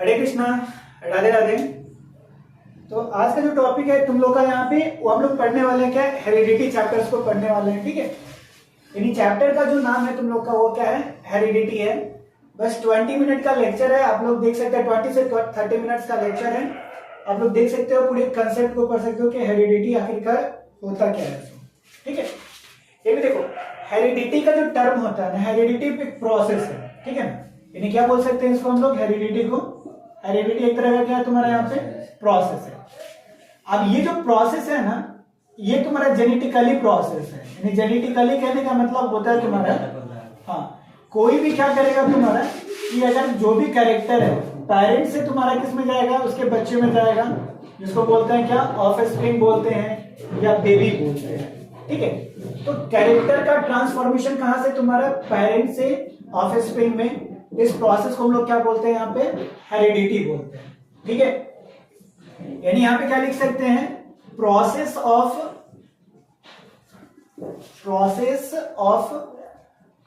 हरे कृष्णा, राधे राधे। तो आज का जो टॉपिक है तुम लोग का यहाँ पे वो हम लोग पढ़ने वाले हैं क्या, हेरिडिटी चैप्टर्स को पढ़ने वाले हैं। ठीक है, यानी चैप्टर का जो नाम है तुम लोग का वो क्या है, हेरिडिटी है। बस 20 मिनट का लेक्चर है, आप लोग देख सकते हैं 20 से 30 मिनट्स का लेक्चर है। आप लोग देख सकते हो, पूरे कंसेप्ट को पढ़ सकते हो कि हेरिडिटी आखिरकार होता क्या है। ठीक है, ये भी देखो, हेरिडिटी का जो टर्म होता है ना, हेरिडिटी एक प्रोसेस है। ठीक है ना, यानी क्या बोल सकते हैं इसको हम लोग, हेरिडिटी को, हेरिडिटी एक तरह का क्या है तुम्हारा यहाँ पे प्रोसेस है। अब ये जो प्रोसेस है ना, ये तुम्हारा जेनेटिकली प्रोसेस है। यानी जेनेटिकली कहने का मतलब होता है तुम्हारा, हाँ, कोई भी क्या करेगा तुम्हारा कि अगर जो भी कैरेक्टर है पेरेंट्स से तुम्हारा किस में जाएगा, उसके बच्चे में जाएगा, जिसको बोलते हैं क्या, ऑफस्प्रिंग बोलते हैं या बेबी बोलते हैं। ठीक है, तो कैरेक्टर का ट्रांसफॉर्मेशन कहां से, तुम्हारा पेरेंट से ऑफस्प्रिंग में, इस प्रोसेस को हम लोग क्या बोलते हैं यहाँ पे, हेरिडिटी बोलते हैं। ठीक है, यानी यहां पे क्या लिख सकते हैं, process of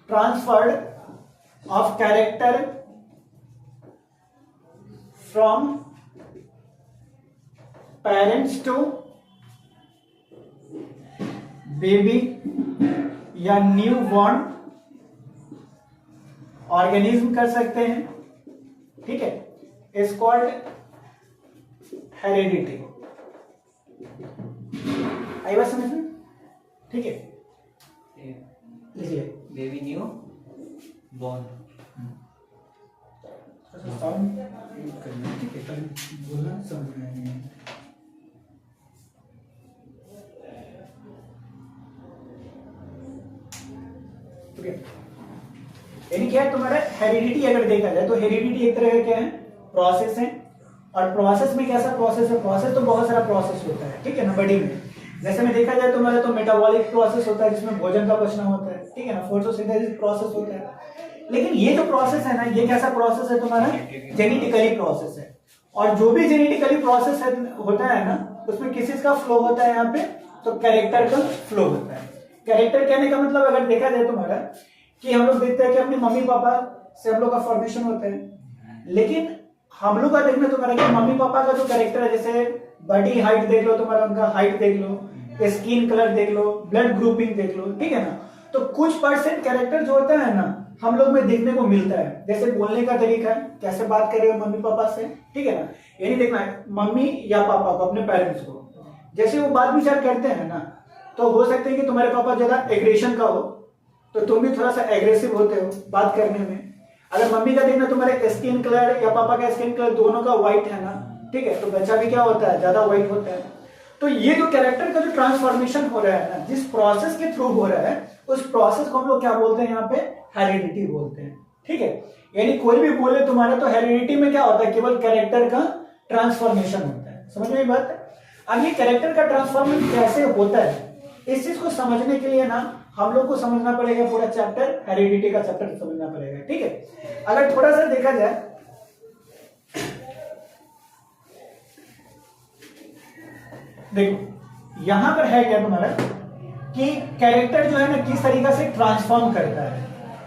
transfer of character from parents to baby या न्यू बॉर्न ऑर्गेनिज्म कर सकते हैं। ठीक है, इज कॉल्ड हेरिडिटी। आई बात समझ में? ठीक है, लीजिए बेबी न्यू बॉर्न। साउंड करना, ठीक है, बोलना समझ में नहीं है। यानी क्या है तुम्हारा हेरिडिटी, अगर देखा जाए तो हेरिडिटी एक तरह का क्या है, प्रोसेस है। और प्रोसेस में कैसा प्रोसेस है, प्रोसेस तो बहुत सारा प्रोसेस होता है। ठीक है ना, बॉडी में जैसे में देखा जाए तुम्हारा तो मेटाबॉलिक प्रोसेस होता है, जिसमें भोजन का पचना होता है। ठीक है ना, फोटोसिंथेसिस प्रोसेस होता है। लेकिन ये जो प्रोसेस है ना, ये कैसा प्रोसेस है तुम्हारा, जेनेटिकली प्रोसेस है। और जो भी जेनेटिकली प्रोसेस होता है ना, उसमें किस चीज का फ्लो होता है यहाँ पे, तो कैरेक्टर का फ्लो होता है। कैरेक्टर कहने का मतलब अगर देखा जाए तुम्हारा कि हम लोग देखते हैं कि अपने मम्मी पापा से हम लोग का फॉर्मेशन होता है, लेकिन हम लोग का देखना तुम्हारा कि मम्मी पापा का जो कैरेक्टर है, जैसे बॉडी हाइट देख लो तुम्हारा, उनका हाइट देख लो, स्किन कलर देख लो, ब्लड ग्रुपिंग देख लो। ठीक है ना, तो कुछ परसेंट कैरेक्टर जो होता है ना हम लोग में देखने को मिलता है। जैसे बोलने का तरीका, कैसे बात कर रहे हो मम्मी पापा से। ठीक है ना, ये नहीं देखना है मम्मी या पापा को, अपने पेरेंट्स को, जैसे वो बात विचार करते हैं ना, तो हो सकता है कि तुम्हारे पापा ज्यादा एग्रेशन का हो तो तुम भी थोड़ा सा एग्रेसिव होते हो बात करने में। अगर मम्मी का देखना तुम्हारे स्किन कलर या पापा का स्किन कलर दोनों का व्हाइट है ना, ठीक है, तो बच्चा भी क्या होता है, ज्यादा व्हाइट होता है। तो ये जो कैरेक्टर का जो ट्रांसफॉर्मेशन हो रहा है ना, जिस प्रोसेस के थ्रू हो रहा है, उस प्रोसेस को हम लोग क्या बोलते हैं यहाँ पे, हेरिडिटी बोलते हैं। ठीक है, यानी कोई भी बोले तुम्हारे, तो हेरिडिटी में क्या होता है, केवल कैरेक्टर का ट्रांसफॉर्मेशन होता है। समझ में बात? अब ये कैरेक्टर का ट्रांसफॉर्मेशन कैसे होता है, इस चीज को समझने के लिए ना हम लोग को समझना पड़ेगा पूरा चैप्टर, हेरिडिटी का चैप्टर समझना पड़ेगा। ठीक है, अगर थोड़ा सा देखा जाए, देखो यहां पर है क्या तुम्हारा कि कैरेक्टर जो है ना किस तरीका से ट्रांसफॉर्म करता है।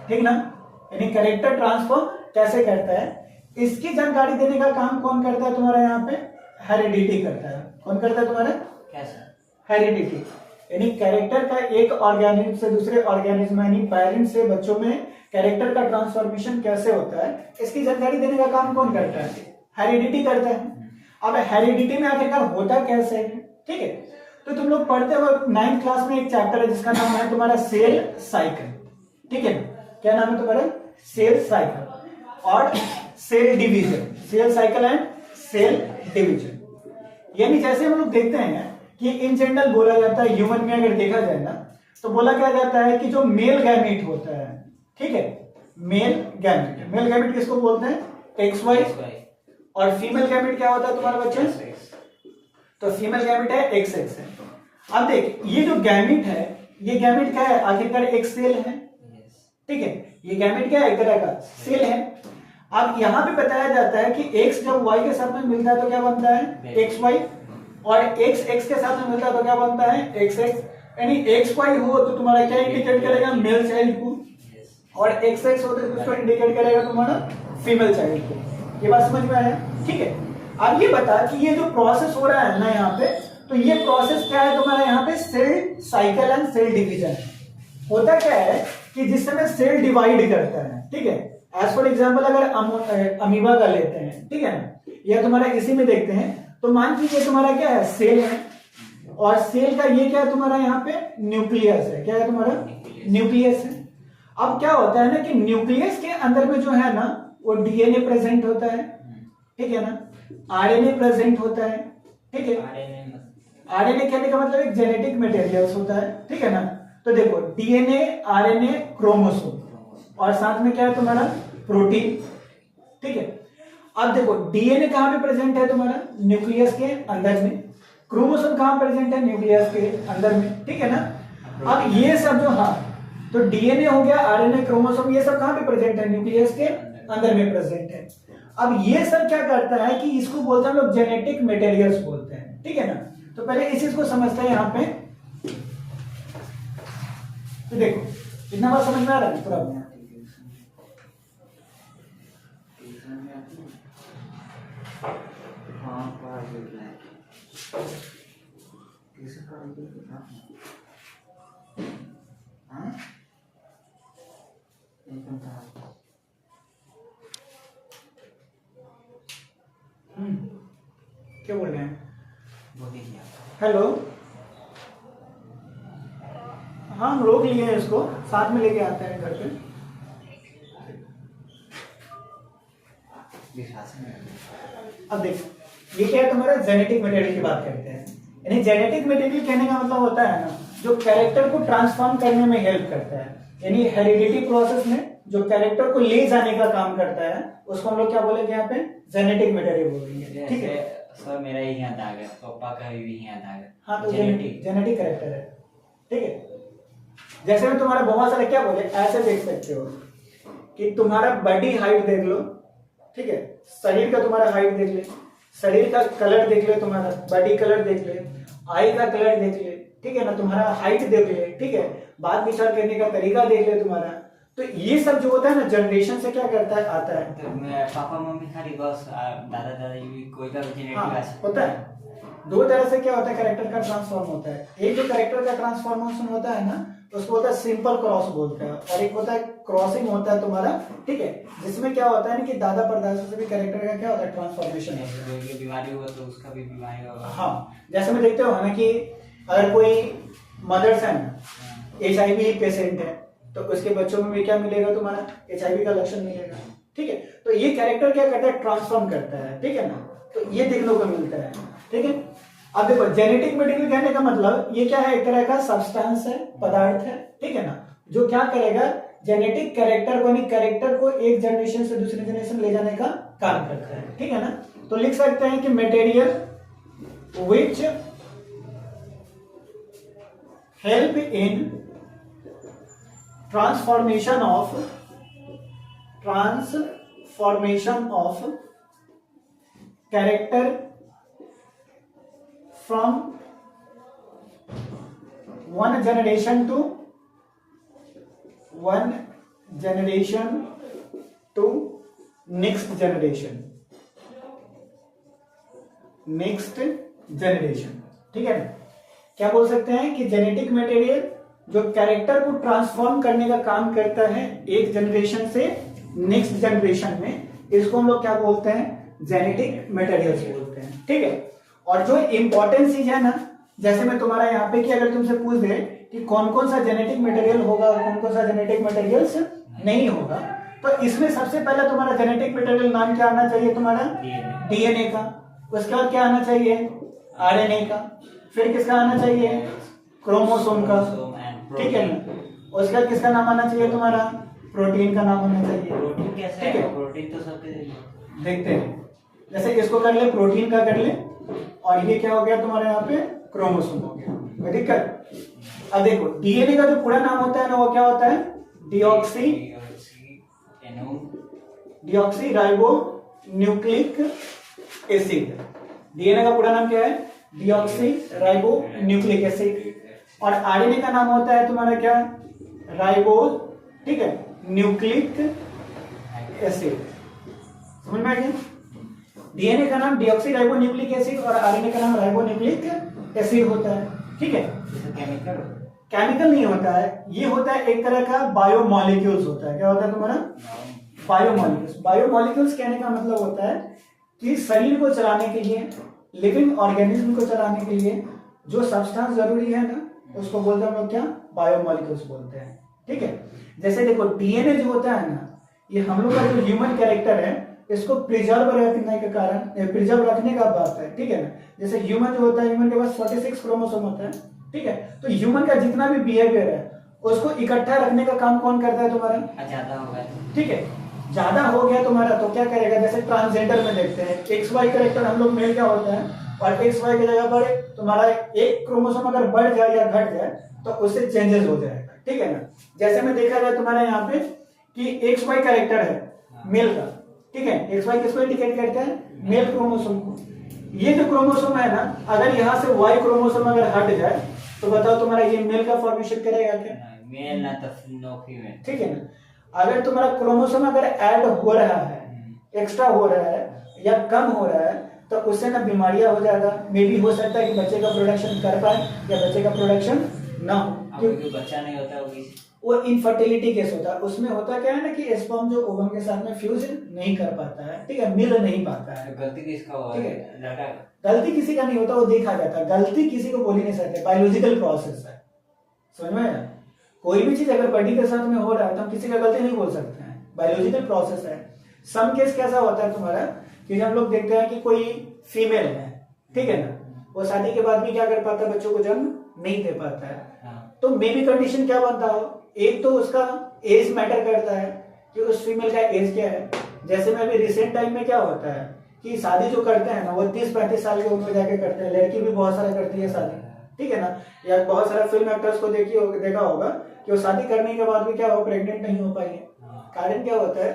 ठीक ना, यानी कैरेक्टर ट्रांसफॉर्म कैसे करता है, इसकी जानकारी देने का काम कौन करता है तुम्हारा यहाँ पे, हेरिडिटी करता है। कौन करता है तुम्हारा, कैसा, हेरिडिटी। यानी कैरेक्टर का एक ऑर्गेनिज्म से दूसरे ऑर्गेनिज्म, यानी पेरेंट से बच्चों में कैरेक्टर का ट्रांसफॉर्मेशन कैसे होता है, इसकी जानकारी देने का काम कौन करता है, हेरिडिटी करता है। अब हेरिडिटी में आखिरकार होता कैसे है, ठीक है, तो तुम लोग पढ़ते हो 9th क्लास में एक चैप्टर है जिसका नाम है तुम्हारा सेल साइकिल। ठीक है, क्या नाम है तुम्हारा, सेल साइकिल और cell division, cell cycle and cell division. यानी जैसे हम लोग देखते हैं कि इन जनरल बोला जाता है, ह्यूमन में अगर देखा जाए ना, तो बोला क्या जाता है कि जो मेल गैमीट होता है, ठीक है, मेल गैमीट, मेल गैमीट किसको बोलते हैं, एक्स वाई, और फीमेल गैमीट क्या होता है तुम्हारा बच्चे, तो फीमेल गैमीट है एक्स एक्स है। अब देख, ये जो गैमीट है, ये गैमीट क्या है, आखिरकार एक सेल है। ठीक है, ये गैमीट क्या है, एक तरह का सेल है। अब यहाँ पे बताया जाता है कि एक्स जब वाई के साथ में मिलता है तो क्या बनता है, एक्स वाई, और एक्स एक्स के साथ में मिलता है तो क्या बनता है, एक्स एक्स। यानी एक्स वाई हो तो तुम्हारा क्या इंडिकेट करेगा, मेल चाइल्ड को, और एक्स एक्स हो तो उसको इंडिकेट करेगा तुम्हारा फीमेल चाइल्ड को। ये बात समझ में आया? ठीक है, अब ये बता कि ये जो प्रोसेस हो रहा है ना यहाँ पे, तो ये प्रोसेस क्या है तुम्हारा यहाँ पे? Cell cycle and cell division है। होता क्या है कि जिस समय सेल डिवाइड करता है, ठीक है, एज फॉर एग्जाम्पल अगर अमीबा का लेते हैं, ठीक है ना, या तुम्हारा इसी में देखते हैं, तो मान लीजिए तुम्हारा क्या है? सेल है, और सेल का ये क्या है तुम्हारा यहाँ पे? न्यूक्लियस है। क्या है तुम्हारा? न्यूक्लियस है। अब क्या होता है ना कि न्यूक्लियस के अंदर में जो है ना वो डीएनए प्रेजेंट होता है, ठीक है ना, आरएनए प्रेजेंट होता है, ठीक है। आरएनए कहने का मतलब एक जेनेटिक मटेरियल्स होता है, ठीक है ना। तो देखो डीएनए, आरएनए, क्रोमोसोम, और साथ में क्या है तुम्हारा? प्रोटीन, ठीक है। अब देखो डीएनए कहां पे प्रेजेंट है तुम्हारा? न्यूक्लियस के अंदर में। क्रोमोसोम कहां प्रेजेंट है? न्यूक्लियस के अंदर में, ठीक है ना। अब ये सब जो, हाँ, तो डीएनए हो गया, आरएनए, क्रोमोसोम, ये सब कहां पे प्रेजेंट है? न्यूक्लियस के अंदर में प्रेजेंट है। अब ये सब क्या करता है कि इसको बोलते हैं लोग जेनेटिक मटेरियल्स बोलते हैं, ठीक है ना। तो पहले इस चीज को समझते हैं यहाँ पे। तो देखो इतना बात समझ में आ रहा है पूरा? क्या बोल रहे हैं? हेलो, हाँ हम रोक लिए हैं इसको, साथ में लेके आते हैं घर पे। अब देखो ये क्या है तुम्हारा? जेनेटिक मटेरियल की बात करते हैं। यानी जेनेटिक मटेरियल कहने का मतलब होता है ना जो कैरेक्टर को ट्रांसफॉर्म करने में हेल्प करता है, यानी हेरिडिटी प्रोसेस में जो कैरेक्टर को ले जाने का काम करता है उसको हम लोग क्या बोलेंगे यहाँ पे? जेनेटिक मटेरियल बोलेंगे, ठीक है। सर मेरा ही याद आ गया, पापा का भी याद आ गया। हाँ, तो जेनेटिक कैरेक्टर है, ठीक है। जैसे में तुम्हारा बहुत सारे क्या बोले, ऐसे देख सकते हो कि तुम्हारा बॉडी हाइट देख लो, ठीक है, शरीर का तुम्हारा हाइट देख ले, शरीर का कलर देख ले, तुम्हारा बॉडी कलर देख ले, आई का कलर देख ले, ठीक है ना, तुम्हारा हाइट देख ले, ठीक है, बात विचार करने का तरीका देख ले तुम्हारा। तो ये सब जो होता है ना जनरेशन से क्या करता है? आता है। तो मैं पापा मम्मी खाली बस दादा दादी भी कोई का जेनेटिक होता है। दो तरह से क्या होता है कैरेक्टर का ट्रांसफॉर्म होता है। एक जो कैरेक्टर का ट्रांसफॉर्मेशन होता है ना उसको होता है सिंपल क्रॉस बोलते हैं, और एक होता है क्रॉसिंग होता है तुम्हारा, ठीक है, जिसमें क्या होता है ना कि दादा परदादा से भी कैरेक्टर का क्या होता है? ट्रांसफॉर्मेशन होता है। ये बीमारी हुआ तो उसका भी बीमारी होगा। हाँ, जैसे में देखते हो ना कि अगर कोई मदर्स है HIV पेशेंट है तो उसके बच्चों में भी क्या मिलेगा? तुम्हारा HIV का लक्षण मिलेगा, ठीक है। तो ये कैरेक्टर क्या करता है? ट्रांसफॉर्म करता है, ठीक है ना। तो ये देखने को मिलता है, ठीक है। अब देखो जेनेटिक मटेरियल कहने का मतलब ये क्या है? एक तरह का सब्सटेंस है, पदार्थ है, ठीक है ना, जो क्या करेगा? जेनेटिक कैरेक्टर को, यानी कैरेक्टर को एक जनरेशन से दूसरी जनरेशन ले जाने का काम करता है, ठीक है ना। तो लिख सकते हैं कि material which help in transformation of character from one generation to next generation, ठीक है ना। क्या बोल सकते हैं कि जेनेटिक मटेरियल जो कैरेक्टर को ट्रांसफॉर्म करने का काम करता है एक जनरेशन से नेक्स्ट जनरेशन में, इसको हम लोग क्या बोलते हैं? जेनेटिक मटेरियल्स बोलते हैं, ठीक है। और जो इंपॉर्टेंट चीज है ना, जैसे मैं तुम्हारा यहाँ पे कि अगर तुमसे पूछ दे कि कौन कौन सा जेनेटिक मटेरियल होगा और कौन कौन सा जेनेटिक मटेरियल्स नहीं होगा, तो इसमें सबसे पहले तुम्हारा जेनेटिक मटेरियल नाम क्या आना चाहिए? तुम्हारा डीएनए का। उसके बाद क्या आना चाहिए? आरएनए का। फिर किसका आना चाहिए? क्रोमोसोम का, ठीक है ना। उसके बाद किसका नाम आना चाहिए? तुम्हारा प्रोटीन का नाम होना चाहिए। प्रोटीन कैसे है? प्रोटीन तो सबके देखते हैं, जैसे इसको कर ले, प्रोटीन का कर ले, और ये क्या हो गया तुम्हारे यहाँ पे? क्रोमोसोम हो गया। कोई दिक्कत? अब देखो डीएनए का जो पूरा नाम होता है ना वो क्या होता है? Deoxy ribo nucleic acid. DNA का पूरा नाम क्या है? Deoxy ribo nucleic acid. और आरएनए का नाम होता है तुम्हारा क्या? राइबो, ठीक है, न्यूक्लिक एसिड। समझ में आ गया? डीएनए का नाम डीऑक्सीराइबोन्यूक्लिक एसिड और आरएनए का नाम राइबोन्यूक्लिक एसिड होता है, ठीक है। केमिकल केमिकल नहीं होता है, ये होता है एक तरह का बायोमोलिक्यूल्स होता है। क्या होता है तुम्हारा? बायोमोलिक्यूल्स। बायोमोलिक्यूल्स कहने का मतलब होता है कि शरीर को चलाने के लिए, लिविंग ऑर्गेनिज्म को चलाने के लिए जो सब्सटेंस जरूरी है ना, उसको बोलते हैं हम लोग क्या? बायोमोलिक्यूल्स बोलते हैं, ठीक है। जैसे देखो डीएनए जो होता है ना, ये हम लोग का जो ह्यूमन कैरेक्टर है इसको प्रिजर्व रखने के कारण, प्रिजर्व रखने का बात है, ठीक है ना। जैसे ह्यूमन जो होता है, ह्यूमन के पास 46 क्रोमोसोम होता है, ठीक है। तो ह्यूमन का जितना भी बिहेवियर है उसको इकट्ठा रखने का काम कौन करता है तुम्हारा? ज्यादा हो गया, ठीक है। ज्यादा हो गया तुम्हारा तो क्या करेगा? जैसे ट्रांसजेंडर में देखते हैं XY कैरेक्टर हम लोग मेल क्या होता है, और XY की जगह पर तुम्हारा एक क्रोमोसोम अगर बढ़ जाए या घट जाए तो उससे चेंजेस हो जाएगा, ठीक है ना। जैसे में देखा जाए तुम्हारा यहाँ पे कि XY कैरेक्टर है मेल का, ठीक है। XY किसको इंडिकेट करता है? मेल क्रोमोसोम को। ये जो क्रोमोसोम है ना, अगर यहाँ से Y क्रोमोसोम अगर हट जाए तो बताओ तुम्हारा ये मेल का फॉर्मेशन करेगा क्या? मेल ना तो नो फीमेल, ठीक है ना। अगर तुम्हारा क्रोमोसोम अगर ऐड हो रहा है, एक्स्ट्रा हो रहा है या कम हो रहा है तो उससे ना बीमारियां हो जाएगा। मे भी हो सकता है कि बच्चे का प्रोडक्शन कर पाए या बच्चे का प्रोडक्शन ना हो, क्योंकि बच्चा नहीं होता वो इनफर्टिलिटी केस होता है। उसमें होता क्या है ना कि स्पर्म जो ओवम के साथ में फ्यूज नहीं कर पाता है, ठीक है, मिल नहीं पाता है। गलती किसका हुआ? ठीक है। लड़का? गलती किसी का नहीं होता, वो देखा जाता है। गलती किसी को बोल ही नहीं सकते, बायोलॉजिकल प्रोसेस है, समझ में आया? कोई भी चीज अगर बॉडी के साथ में हो रहा है तो हम किसी का गलती नहीं बोल सकते हैं, बायोलॉजिकल प्रोसेस है। सम केस कैसा होता है तुम्हारा कि हम लोग देखते हैं कि कोई फीमेल है, ठीक है ना, वो शादी के बाद भी क्या कर पाता है? बच्चों को जन्म नहीं दे पाता है। तो मे बी कंडीशन क्या बनता हो? एक तो उसका एज मैटर करता है कि उस फीमेल का एज क्या है। जैसे में अभी रिसेंट टाइम में क्या होता है कि शादी जो करते हैं ना वो 30-35 साल की उम्र में जाके करते हैं। लड़की भी बहुत सारा करती है शादी, ठीक है ना। या बहुत सारा फिल्म एक्टर्स को देखा होगा कि वो शादी करने के बाद भी क्या हो, प्रेग्नेंट नहीं हो पाई है। कारण क्या होता है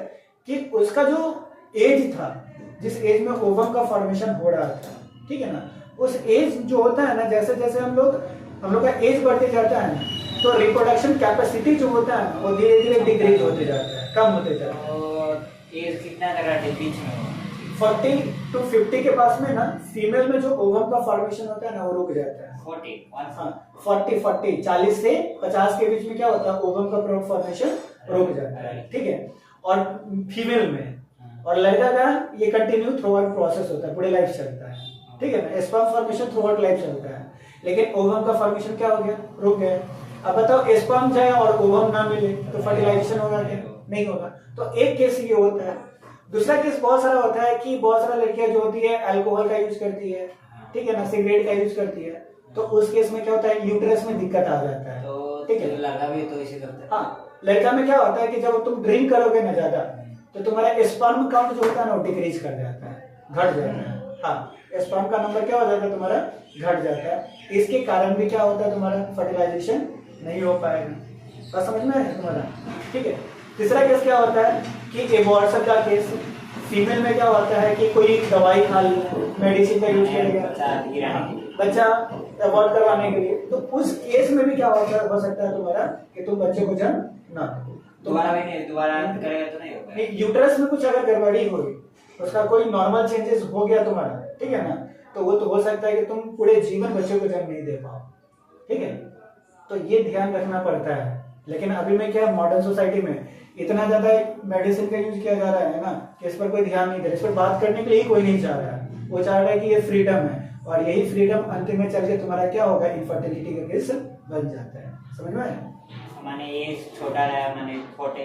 कि उसका जो एज था, जिस एज में ओवम का फॉर्मेशन हो रहा था, ठीक है ना, उस एज जो होता है ना, जैसे जैसे हम लोग का एज बढ़ते जाता है ना, तो रिप्रोडक्शन कैपेसिटी जो होता है ना वो धीरे धीरे डिक्रीज होते जाता है, कम होते जाता है। और एज कितना लगा बीच में? 40 to 50 के पास में ना फीमेल में जो ओवम का फॉर्मेशन होता है ना वो रुक जाता है। 40 40 से 50 के बीच में क्या होता है? ओवम का फॉर्मेशन रुक जाता है, ठीक है। और फीमेल में और लड़का का ये कंटिन्यू थ्रू आउट प्रोसेस होता है, पूरे लाइफ चलता है, ठीक है ना। Sperm formation through out life चलता है, लेकिन ओवम का फॉर्मेशन क्या हो गया? रुक गया। अब बताओ स्पर्म जाए और ओवम ना मिले तो फर्टिलाइजेशन होगा क्या? नहीं होगा। तो एक केस ये होता है। दूसरा केस बहुत सारा होता है कि बहुत सारा लड़कियां जो होती है अल्कोहल का यूज करती है, ठीक है ना, सिगरेट का यूज करती है, तो उस केस में क्या होता है? यूट्रस में दिक्कत आ जाता है, तो ठीक है। लड़का भी तो इसे करता है। हाँ, लड़का में क्या होता है कि जब तुम ड्रिंक करोगे ना ज्यादा तो तुम्हारा स्पर्म काउंट जो होता है ना वो डिक्रीज कर जाता है, घट जाता है। हाँ, स्पर्म का नंबर क्या हो जाता है तुम्हारा? घट जाता है। इसके कारण भी क्या होता है? तुम्हारा फर्टिलाइजेशन नहीं हो पाएगा। बात समझ में आया तुम्हारा? ठीक है। तीसरा केस क्या होता है कि एबॉर्शन का केस। फीमेल में क्या होता है कि कोई दवाई खा ली, मेडिसिन का यूज करेगा बच्चा अवॉइड करवाने के लिए, तो उस केस में भी क्या हो सकता है तुम्हारा कि तुम बच्चे को जन्म ना दो। दोबारा करेगा तो नहीं होगा। यूट्रस में कुछ अगर गड़बड़ी होगी, उसका कोई नॉर्मल चेंजेस हो गया तुम्हारा, ठीक है ना, तो वो तो हो सकता है कि तुम पूरे जीवन बच्चे को जन्म नहीं दे पाओ, ठीक है। तो ये ध्यान रखना पड़ता है। लेकिन अभी में क्या मॉडर्न सोसाइटी में इतना ज्यादा मेडिसिन का यूज किया जा रहा है ना कि इस पर कोई ध्यान नहीं दे रहा। इस पर बात करने के लिए कोई नहीं चाह रहा है। वो चाह रहा है कि ये फ्रीडम है, और यही फ्रीडम अंतिम में चल के तुम्हारा क्या होगा? इनफर्टिलिटी का केस बन जाता है। समझ में आया? माने एज छोटा रहा, माने 14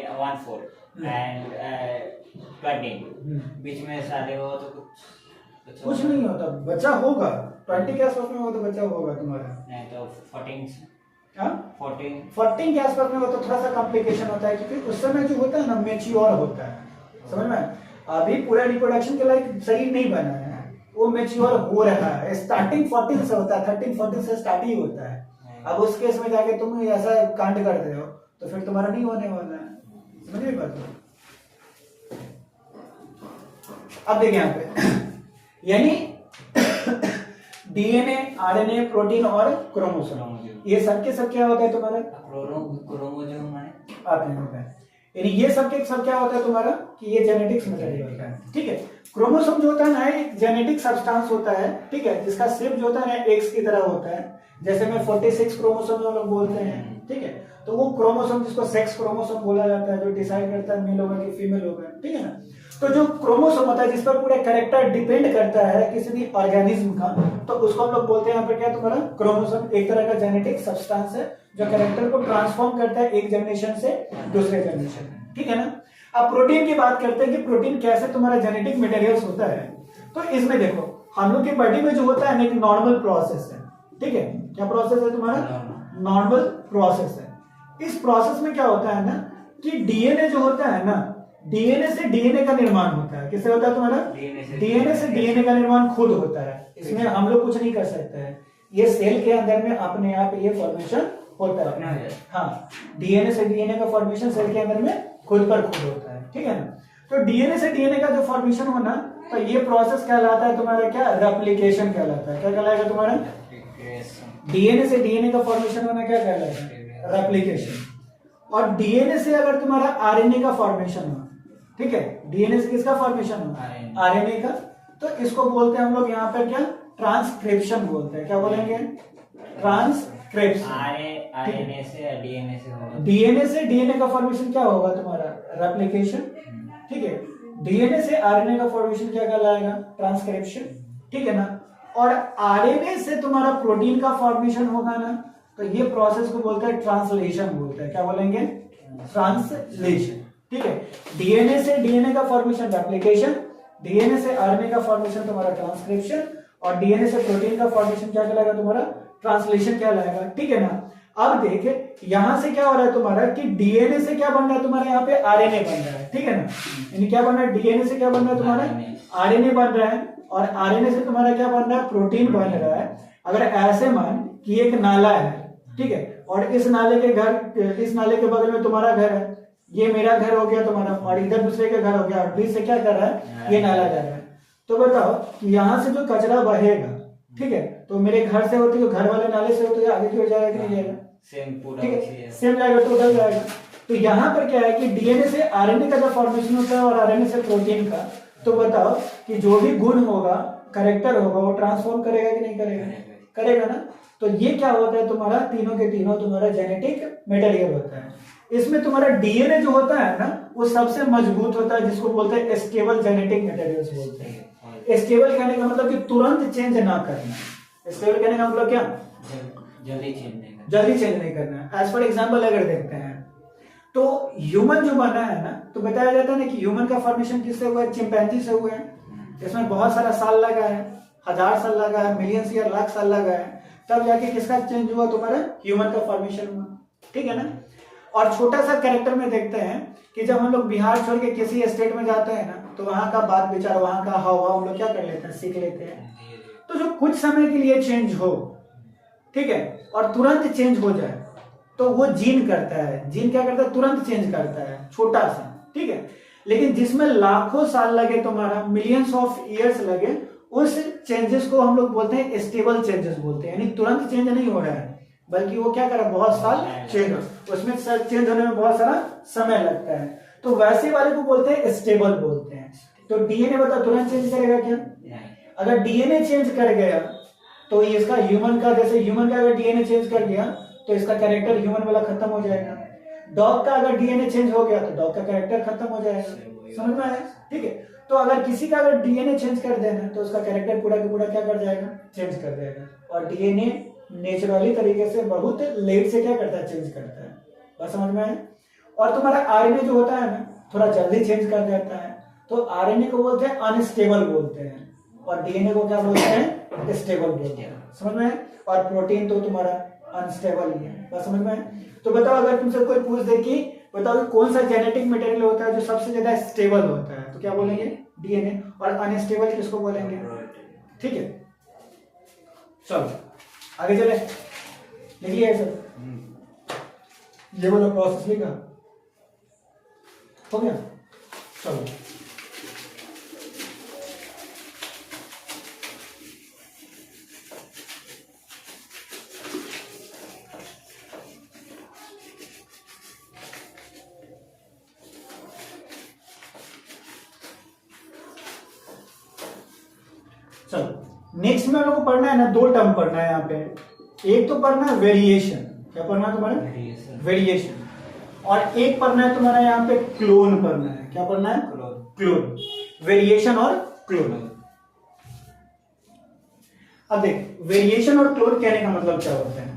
एंड 20 बीच में शादी हो तो कुछ नहीं होता, बच्चा होगा 20 के आसपास में हो तो बच्चा होगा तुम्हारा। नहीं तो 14 14 के आसपास में हो तो थोड़ा सा कॉम्प्लिकेशन होता है, क्योंकि उस समय जो होता है ना मेच्योर होता है। समझ में? अभी पूरा रिप्रोडक्शन के लायक शरीर नहीं बना है, वो मेच्योर हो रहा है। स्टार्टिंग 14 से होता है, 13-14 से स्टार्ट ही होता है। अब उस केस में जाके तुम ऐसा कांड कर रहे हो तो फिर तुम्हारा नहीं होने वाला है। समझ में बात? अब देखिए यहाँ पे यानी डीएनए, आरएनए, प्रोटीन और क्रोमोसोम, ये सब के सब क्या होता है तुम्हारे? क्रोमोसोम माने आते हैं। यानी ये सब के सब क्या होता है तुम्हारा कि ये जेनेटिक्स मटेरियल होता है, ठीक है। क्रोमोसोम जो होता है ना एक जेनेटिक सब्सटेंस होता है, ठीक है, जिसका शेप जो होता है ना एक्स की तरह होता है, जैसे में 46 क्रोमोसोम जो लोग बोलते हैं, ठीक है, तो वो क्रोमोसोम जिसको सेक्स क्रोमोसोम बोला जाता है, जो डिसाइड करता है मेल होगा कि फीमेल होगा, ठीक है ना। तो जो क्रोमोसोम होता है जिस पर पूरा कैरेक्टर डिपेंड करता है किसी भी ऑर्गेनिज्म का, तो उसको हम लोग बोलते हैं यहाँ पर क्या तुम्हारा क्रोमोसोम, एक तरह का जेनेटिक सब्सटेंस है जो कैरेक्टर को ट्रांसफॉर्म करता है एक जनरेशन से दूसरे जनरेशन में, ठीक है ना। अब प्रोटीन की बात करते हैं कि प्रोटीन कैसे तुम्हारा जेनेटिक मटेरियल्स होता है। तो इसमें देखो हम लोग की बॉडी में जो होता है ना एक नॉर्मल प्रोसेस है, ठीक है, क्या प्रोसेस है तुम्हारा, नॉर्मल प्रोसेस है। इस प्रोसेस में क्या होता है ना कि डीएनए जो होता है ना, डीएनए से डीएनए का निर्माण होता है, किससे होता है तुम्हारा, डीएनए से डीएनए का निर्माण खुद होता है, इसमें हम लोग कुछ नहीं कर सकते हैं, ये सेल के अंदर में अपने आप ये फॉर्मेशन होता है। हाँ, डीएनए से डीएनए का फॉर्मेशन सेल के अंदर में खुद पर खुद होता है, ठीक है ना। तो डीएनए से डीएनए का जो फॉर्मेशन होना, तो ये प्रोसेस कहलाता है तुम्हारा क्या, रेप्लिकेशन कहलाता है। क्या कहलाएगा तुम्हारा, डीएनए से डीएनए का फॉर्मेशन होना क्या कहलाएगा, रेप्लिकेशन। और डीएनए से अगर तुम्हारा आरएनए का फॉर्मेशन हो, ठीक है, डीएनए से किसका फॉर्मेशन हो, आरएनए का, तो इसको बोलते हैं हम लोग यहाँ पर क्या, ट्रांसक्रिप्शन बोलते हैं। क्या बोलेंगे, ट्रांसक्रिप्शन। आरएनए से डीएनए से होगा, डीएनए से डीएनए का फॉर्मेशन क्या होगा तुम्हारा, रेप्लिकेशन, ठीक है। डीएनए से आरएनए का फॉर्मेशन क्या कहलाएगा, ट्रांसक्रिप्शन, ठीक है ना। और आरएनए से तुम्हारा प्रोटीन का फॉर्मेशन होगा ना, तो ये प्रोसेस को बोलते हैं ट्रांसलेशन बोलते हैं। क्या बोलेंगे, ट्रांसलेशन, ठीक है। डीएनए से डीएनए का फॉर्मेशन रेप्लिकेशन, डीएनए से आरएनए का फॉर्मेशन तुम्हारा ट्रांसक्रिप्शन, और डीएनए से प्रोटीन का फॉर्मेशन क्या कहलाएगा तुम्हारा, ट्रांसलेशन कहलाएगा, ठीक है ना। अब देख यहां से क्या हो रहा है तुम्हारा कि डीएनए से क्या बन रहा है तुम्हारे यहाँ पे, आरएनए बन रहा है, ठीक है ना। यानी क्या बन रहा है, डीएनए से क्या बन रहा है तुम्हारा, आरएनए बन रहा है, और आरएनए से तुम्हारा क्या बन रहा है, प्रोटीन बन रहा है। अगर ऐसे मान कि एक नाला है, ठीक है, और इस नाले के बगल में तुम्हारा घर है, ये मेरा घर हो गया तुम्हारा, और इधर दूसरे का घर हो गया, और बीच से क्या कर रहा है, ये नाला जा रहा है। तो बताओ कि यहाँ से जो कचरा बहेगा, ठीक है, तो मेरे घर से होती है, घर वाले नाले से होती है, आगे की ओर जाएगा कि नहीं जाएगा, सेम पूरा, ठीक है, सेम जाएगा, तो उधर जाएगा। तो यहाँ पर क्या है कि डीएनए से आरएनए का जो फॉर्मेशन होता है और आरएनए से प्रोटीन का, तो बताओ कि जो भी गुण होगा, कैरेक्टर होगा, वो ट्रांसफॉर्म करेगा कि नहीं करेगा, करेगा ना। तो ये क्या होता है तुम्हारा, तीनों के तीनों तुम्हारा जेनेटिक मटेरियल होता है। इसमें तुम्हारा डीएनए जो होता है ना, वो सबसे मजबूत होता है, जिसको बोलते हैं स्टेबल जेनेटिक मटेरियल्स बोलते हैं। स्टेबल कहने का मतलब कि तुरंत चेंज ना करना। स्टेबल कहने का मतलब क्या, जल्दी चेंज नहीं करना। एज फॉर एग्जाम्पल अगर देखते हैं तो ह्यूमन जो बना है ना, तो बताया जाता है ना कि ह्यूमन का फॉर्मेशन किससे हुआ है, चिंपैंजी से हुआ है। इसमें बहुत सारा साल लगा है, 1000 साल लगा है, मिलियंस ईयर, लाख साल लगा है, तब जाके किसका चेंज हुआ, तुम्हारा ह्यूमन का फॉर्मेशन हुआ, ठीक है ना। और छोटा सा कैरेक्टर में देखते हैं कि जब हम लोग बिहार छोड़ के किसी स्टेट में जाते हैं ना, तो वहां का बात विचार, वहां का हवा हम लोग क्या कर लेते हैं, सीख लेते हैं। तो जो कुछ समय के लिए चेंज हो, ठीक है, और तुरंत चेंज हो जाए, तो वो जीन करता है। जीन क्या करता है, तुरंत चेंज करता है, छोटा सा, ठीक है। लेकिन जिसमें लाखों साल लगे, तुम्हारा मिलियंस ऑफ ईयर्स लगे, उस चेंजेस को हम लोग बोलते हैं स्टेबल चेंजेस बोलते हैं। यानी तुरंत चेंज नहीं हो रहा है, बल्कि वो क्या कर रहा है, बहुत साल चेंज, उसमें चेंज होने में बहुत सारा समय लगता है। तो वैसे वाले को बोलते हैं स्टेबल बोलते हैं। तो डीएनए बता तुरंत चेंज करेगा क्या, अगर डीएनए चेंज कर गया तो इसका ह्यूमन का, जैसे ह्यूमन का अगर डीएनए चेंज कर गया तो इसका कैरेक्टर ह्यूमन वाला खत्म हो जाएगा। डॉग का अगर डीएनए चेंज हो गया तो डॉग का कैरेक्टर खत्म हो जाएगा। समझ में आया, ठीक है। तो अगर किसी का अगर डीएनए चेंज कर देना तो उसका कैरेक्टर पूरा का पूरा क्या कर जाएगा, चेंज कर देगा। और डीएनए नेचुरली तरीके से बहुत लेट से क्या करता है, चेंज करता है। बात समझ में आया। और तुम्हारा आरएनए जो होता है ना, थोड़ा जल्दी चेंज कर देता है, तो आरएनए को बोलते हैं अनस्टेबल बोलते हैं, और डीएनए को क्या बोलते हैं, स्टेबल बोलते हैं। समझ में आया। और प्रोटीन तो तुम्हारा अनस्टेबल ही है। बात समझ में आया। तो बताओ अगर तुमसे कोई पूछ दे कि बताओ कौन सा जेनेटिक मटेरियल होता है जो सबसे ज्यादा स्टेबल होता है, तो क्या बोलेंगे, डीएनए। और अनस्टेबल किसको बोलेंगे, ठीक है। चलो आगे चले, लिख लिया सर, ये वाला प्रोसेस लिखा हो गया। चलो चलो नेक्स्ट में हम लोग को पढ़ना है ना, दो टर्म पढ़ना है यहाँ पे। एक तो पढ़ना है वेरिएशन, क्या पढ़ना है तुम्हारा? वेरिएशन। और एक पढ़ना है तुम्हारा यहाँ पे क्लोन पढ़ना है। क्या पढ़ना है? क्लोन। वेरिएशन और क्लोन। अब देख, वेरिएशन और क्लोन कहने का मतलब क्या होता है?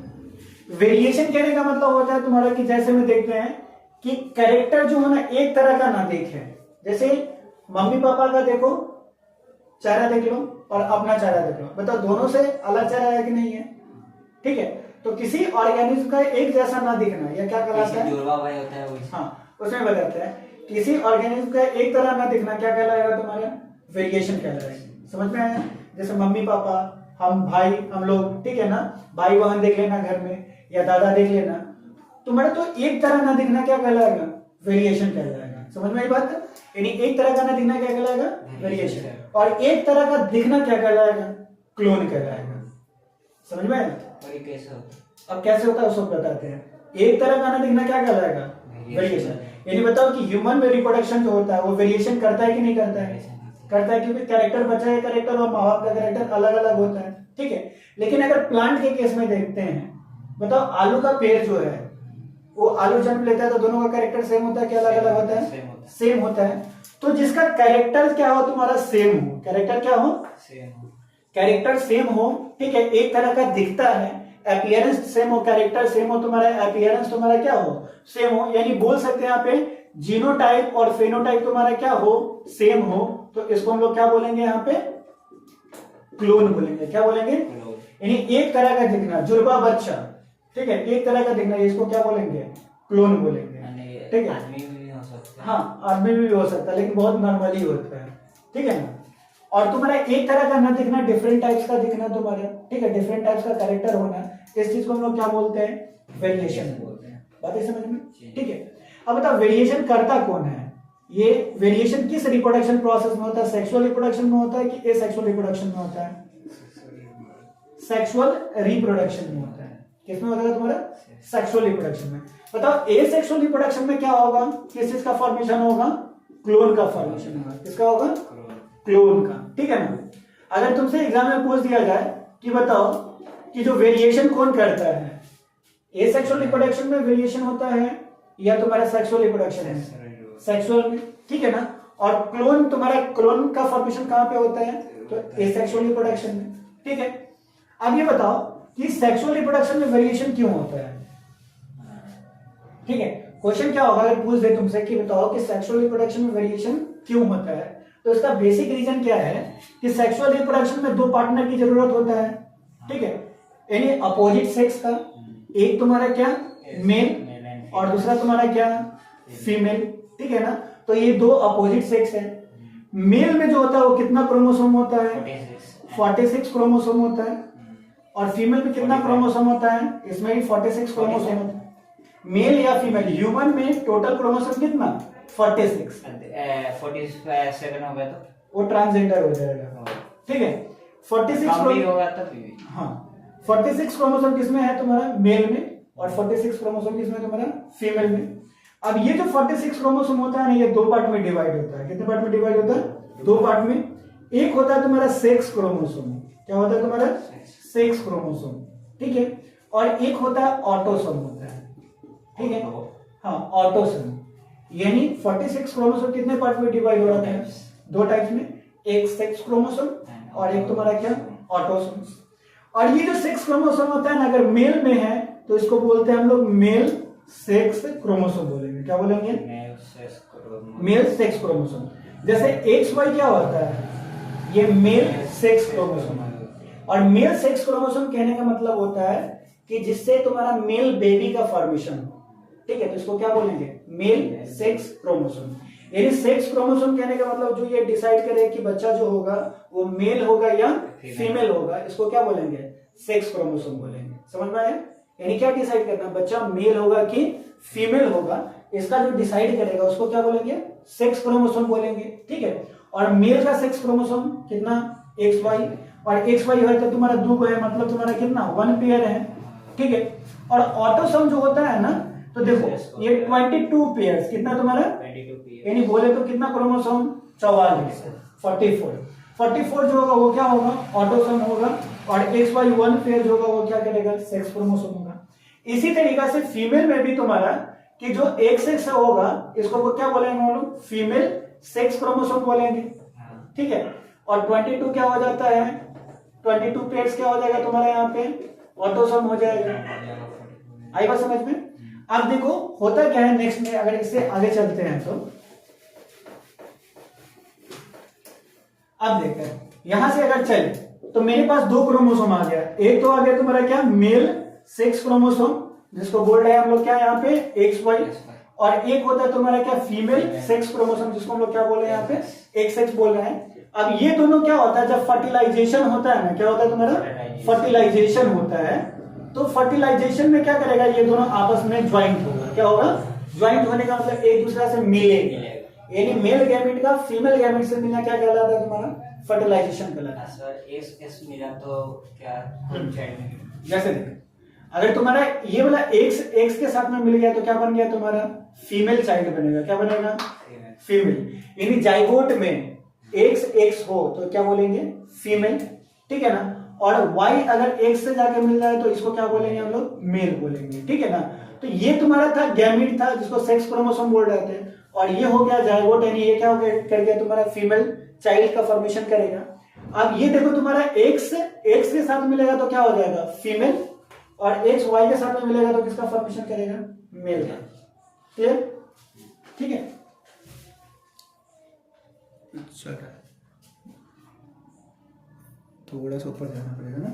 वेरिएशन कहने का मतलब होता है तुम्हारा कि जैसे में देखते हैं कि कैरेक्टर जो है ना एक तरह का ना देखे। जैसे मम्मी पापा का देखो चेहरा देख लो और अपना चेहरा देख लो, बताओ दोनों से अलग चेहरा है कि नहीं है? ठीक है, तो किसी ऑर्गेनिज्म का एक जैसा ना दिखना या क्या कहलाता है? जुड़वा हुआ होता है वो। हाँ, उसमें बताते हैं किसी ऑर्गेनिज्म का एक तरह ना दिखना क्या कहलाएगा तुम्हारा? वेरिएशन कहलाएगा। समझ में आया? जैसे मम्मी पापा, हम भाई, हम लोग, ठीक है ना, भाई बहन देख लेना घर में, या दादा देख लेना, तुम्हारा तो एक तरह ना दिखना क्या कहलाएगा? वेरिएशन कहलाएगा। समझ में आई बात? यानी एक तरह का ना दिखना क्या कहलाएगा? वेरिएशन। और एक तरह का दिखना क्या कहलाएगा? क्लोन कहलाएगा। समझ में आया? कैसे होता? अब कैसे होता है उसको बताते हैं। एक तरह का ना दिखना क्या कहलाएगा? वेरिएशन। यानी बताओ कि ह्यूमन में रिप्रोडक्शन जो होता है वो वेरिएशन करता है कि नहीं करता है? करता है, क्योंकि कैरेक्टर बच्चा का कैरेक्टर और माँ बाप का कैरेक्टर अलग अलग होता है। ठीक है, लेकिन अगर प्लांट के केस में देखते हैं, बताओ आलू का पेड़ जो है वो आलू जन्म लेता है तो दोनों का कैरेक्टर सेम होता है कि अलग अलग होता है? सेम होता है। तो जिसका कैरेक्टर क्या हो तुम्हारा? सेम हो। कैरेक्टर क्या हो? कैरेक्टर सेम हो। ठीक है, एक तरह का दिखता है, अपीयरेंस सेम हो, कैरेक्टर सेम हो, तुम्हारा अपीयरेंस तुम्हारा क्या हो? सेम हो। यानी बोल सकते हैं यहाँ पे जीनोटाइप और फेनोटाइप तुम्हारा क्या हो? सेम हो। तो इसको हम लोग क्या बोलेंगे यहाँ पे? क्लोन बोलेंगे। क्या बोलेंगे? यानी एक तरह का दिखना, जुड़वा बच्चा, ठीक है, एक तरह का दिखना, इसको क्या बोलेंगे? क्लोन बोलेंगे। ठीक है, आदमी भी हो सकता है। हाँ, आदमी भी हो सकता है, लेकिन बहुत नॉर्मली होता है। ठीक है ना? और तुम्हारा एक तरह का ना दिखना, डिफरेंट टाइप्स का दिखना तुम्हारा, ठीक है, डिफरेंट टाइप्स का कैरेक्टर होना, इस चीज को हम लोग क्या बोलते हैं? वेरिएशन बोलते हैं। बातें समझ में? ठीक है, अब बताओ वेरिएशन करता कौन है? ये वेरिएशन किस रिप्रोडक्शन प्रोसेस में होता है? सेक्सुअल रिप्रोडक्शन में होता है कि एसेक्सुअल रिप्रोडक्शन में होता है? सेक्सुअल रिप्रोडक्शन में होता है। किसमें होता है तुम्हारा? सेक्सुअल रिप्रोडक्शन में। बताओ एसेक्सुअल रिप्रोडक्शन में क्या होगा? किस चीज का फॉर्मेशन होगा? क्लोन का फॉर्मेशन होगा। किसका होगा? क्लोन का। ठीक है ना? अगर तुमसे एग्जाम में पूछ दिया जाए कि बताओ कि जो वेरिएशन कौन करता है, एसेक्सुअल रिप्रोडक्शन में वेरिएशन होता है या तुम्हारा सेक्सुअल रिप्रोडक्शन है? सेक्सुअल में। ठीक है ना? और क्लोन, तुम्हारा क्लोन का फॉर्मेशन कहां पे होता है? तो एसेक्सुअल रिप्रोडक्शन में। ठीक है, अब ये बताओ कि सेक्सुअल रिप्रोडक्शन में वेरिएशन क्यों होता है? ठीक है, क्वेश्चन क्या होगा अगर पूछ दे तुमसे कि बताओ कि सेक्सुअल रिप्रोडक्शन में वेरिएशन क्यों होता है, तो इसका बेसिक रीजन क्या है कि सेक्सुअल रिप्रोडक्शन में दो पार्टनर की जरूरत होता है। ठीक है, यानी अपोजिट सेक्स का, एक तुम्हारा क्या? मेल, और दूसरा तुम्हारा क्या? फीमेल। ठीक है ना? तो ये दो अपोजिट सेक्स है। मेल में जो होता है वो कितना क्रोमोसोम होता है? 46 क्रोमोसोम होता है। और फीमेल में कितना क्रोमोसोम होता है? इसमें भी 46 क्रोमोसोम होता है। मेल या फीमेल, ह्यूमन में टोटल क्रोमोसोम कितना? 46। 47 हो गया तो वो ट्रांसजेंडर हो जाएगा। ठीक है, 46 होगा तो हाँ, 46 क्रोमोसोम किसमें है तुम्हारा? मेल में, और 46 क्रोमोसोम किसमें तुम्हारा? फीमेल में। अब ये जो 46 क्रोमोसोम होता है ना, ये दो पार्ट में डिवाइड होता है। कितने पार्ट में डिवाइड होता है? दो पार्ट में। एक होता है तुम्हारा सेक्स क्रोमोसोम। क्या होता है तुम्हारा? Sex chromosome. ठीक है, और एक होता है ऑटोसोम होता है। ठीक है, हाँ, ऑटोसोम। यानी 46 क्रोमोसोम कितने पार्ट में डिवाइड हो रहा है? दो टाइप्स में, एक सेक्स क्रोमोसोम और एक तुम्हारा क्या? ऑटोसोम। और ये जो सेक्स क्रोमोसोम होता है ना, अगर मेल में है तो इसको बोलते हैं हम लोग मेल सेक्स क्रोमोसोम बोलेंगे। क्या बोलेंगे? Male sex chromosome. जैसे XY क्या होता है? ये मेल सेक्स क्रोमोसोम है। और मेल सेक्स क्रोमोसोम कहने का मतलब होता है कि जिससे तुम्हारा मेल बेबी का फॉर्मेशन हो। ठीक है, तो इसको क्या बोलेंगे? Male sex chromosome. यानी सेक्स क्रोमोसोम कहने का मतलब जो ये डिसाइड करे कि बच्चा जो होगा वो मेल होगा या फीमेल होगा, इसको क्या बोलेंगे? सेक्स क्रोमोसोम बोलेंगे। समझ में आया? यानी क्या डिसाइड करना, बच्चा मेल होगा कि फीमेल होगा, इसका जो डिसाइड करेगा उसको क्या बोलेंगे? सेक्स क्रोमोसोम बोलेंगे। ठीक है, और मेल का सेक्स क्रोमोसोम कितना? XY। और XY है तो तुम्हारा दो है, मतलब तुम्हारा कितना? 1 पेयर है। ठीक है, और ऑटोसोम जो होता है ना, तो देखो ये 22 पेयर्स, कितना तुम्हारा? 22 यानी बोले तो कितना क्रोमोसोम? 44, 44। 44 जो होगा वो क्या होगा, ऑटोसोम होगा, और XY1 पेयर जो होगा वो क्या करेगा, सेक्स क्रोमोसोम होगा। इसी तरीका से फीमेल में भी तुम्हारा कि जो XX होगा इसको वो क्या बोलेंगे हम लोग, फीमेल सेक्स क्रोमोसोम बोलेंगे, ठीक है। और 22 क्या हो जाता है, 22 पेयर्स क्या हो जाएगा तुम्हारा यहाँ पे, ऑटोसोम हो जाएगा। आई बात समझ में। अब देखो होता क्या है नेक्स्ट में, अगर इससे आगे चलते हैं तो अब देखें यहां से अगर चले तो मेरे पास दो क्रोमोसोम आ गया। एक तो आ गया तुम्हारा क्या, मेल सेक्स क्रोमोसोम जिसको बोल रहे हैं हम लोग क्या यहाँ पे XY, और एक होता है तुम्हारा क्या, फीमेल सेक्स क्रोमोसोम जिसको हम लोग क्या बोल रहे हैं यहाँ पे XX बोल रहे हैं। अब ये दोनों क्या होता है, जब फर्टिलाइजेशन होता है ना, क्या होता है तुम्हारा, फर्टिलाइजेशन होता है। तो फर्टिलाइजेशन में क्या करेगा, ये दोनों आपस में ज्वाइंट होगा। क्या होगा, ज्वाइंट होने का मतलब एक दूसरे से मिलेंगे, यानी मेल गैमेट का फीमेल गैमेट से मिलना क्या कहलाता है तुम्हारा, फर्टिलाइजेशन कहलाता है। सर एस मिला तो क्या चाइल्ड में, जैसे देखो अगर तुम्हारा ये वाला एक्स के साथ में मिल गया तो क्या बन गया तुम्हारा, फीमेल चाइल्ड बनेगा। क्या बनेगा, फीमेल। यानी जाइगोट में एक्स हो तो क्या बोलेंगे, फीमेल, ठीक है ना। और वाई अगर एक्स से जाके मिल रहा है तो इसको क्या बोलेंगे हम लोग, मेल बोलेंगे, ठीक है ना। तो ये तुम्हारा था गैमीट था जिसको सेक्स क्रोमोसोम बोल रहे थे, और ये हो गया जाइगोट, यानी ये क्या हो गया, कर गया तुम्हारा फीमेल चाइल्ड का फॉर्मेशन करेगा। अब ये देखो तुम्हारा एक्स के साथ मिलेगा तो क्या हो जाएगा, फीमेल, और एक्स वाई के साथ में मिलेगा तो किसका फॉर्मेशन करेगा, मेल का। क्लियर, ठीक है। चलो थोड़ा सा ऊपर जाना पड़ेगा ना,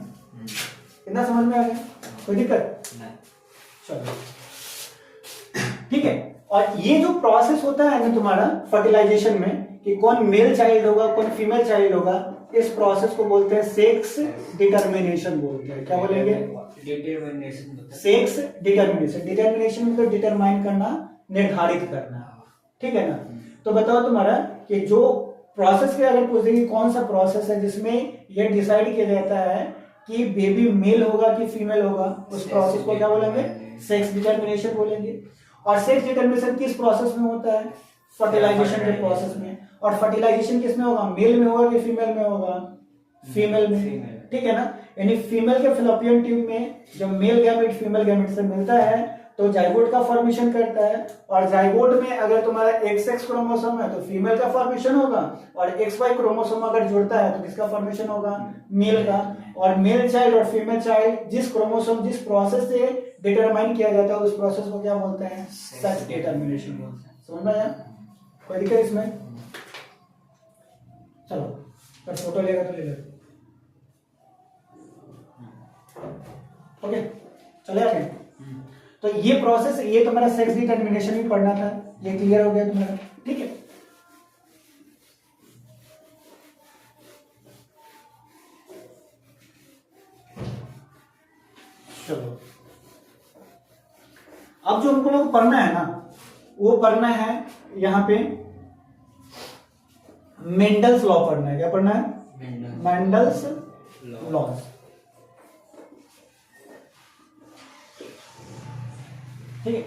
इतना समझ में आ गया, कोई दिक्कत नहीं। चलो ठीक है। और ये जो प्रोसेस होता है ना तुम्हारा फर्टिलाइजेशन में कि कौन मेल चाइल्ड होगा कौन फीमेल चाइल्ड होगा, इस प्रोसेस को बोलते हैं सेक्स डिटर्मिनेशन बोलते हैं। क्या बोलेंगे, डिटरमिनेशन। Sex determination. डिटर्मिनेशन मतलब डिटरमाइन करना, निर्धारित करना, ठीक है ना। तो बताओ तुम्हारा कि जो प्रोसेस के अगर पूछेंगे कौन सा प्रोसेस है जिसमें यह डिसाइड किया जाता है कि बेबी मेल होगा कि फीमेल होगा, उस प्रोसेस को क्या बोलेंगे, सेक्स डिटर्मिनेशन बोलेंगे। और सेक्स डिटर्मिनेशन किस प्रोसेस में होता है, फर्टिलाइजेशन के प्रोसेस में। और फर्टिलाइजेशन किस में होगा, मेल में होगा कि फीमेल में होगा, फीमेल में, ठीक है ना। यानी फीमेल के फिलोपियन ट्यूब में जब मेल गैमेट फीमेल गैमेट से मिलता है तो जाइगोट का फॉर्मेशन करता है, और जाइगोट में अगर तुम्हारा XX क्रोमोसोम है तो फीमेल का फॉर्मेशन होगा, और XY क्रोमोसोम अगर जुड़ता है तो किसका फॉर्मेशन होगा, मेल का। और मेल चाइल्ड और फीमेल चाइल्ड जिस क्रोमोसोम जिस प्रोसेस से डिटरमाइन किया जाता है उस प्रोसेस को क्या बोलते हैं, सेक्स डिटर्मिनेशन बोलते हैं। समझ में आया, कोई दिक्कत इसमें। चलो पर फोटो लेगा तो ले लो, ओके चले आगे। तो ये प्रोसेस, ये तुम्हारा सेक्स डिटर्मिनेशन भी पढ़ना था, ये क्लियर हो गया तुम्हारा, ठीक है। चलो अब जो हमको लोग पढ़ना है ना वो पढ़ना है यहाँ पे मेंडल्स लॉ पढ़ना है। क्या पढ़ना है, मेंडल्स लॉज। ठीक है,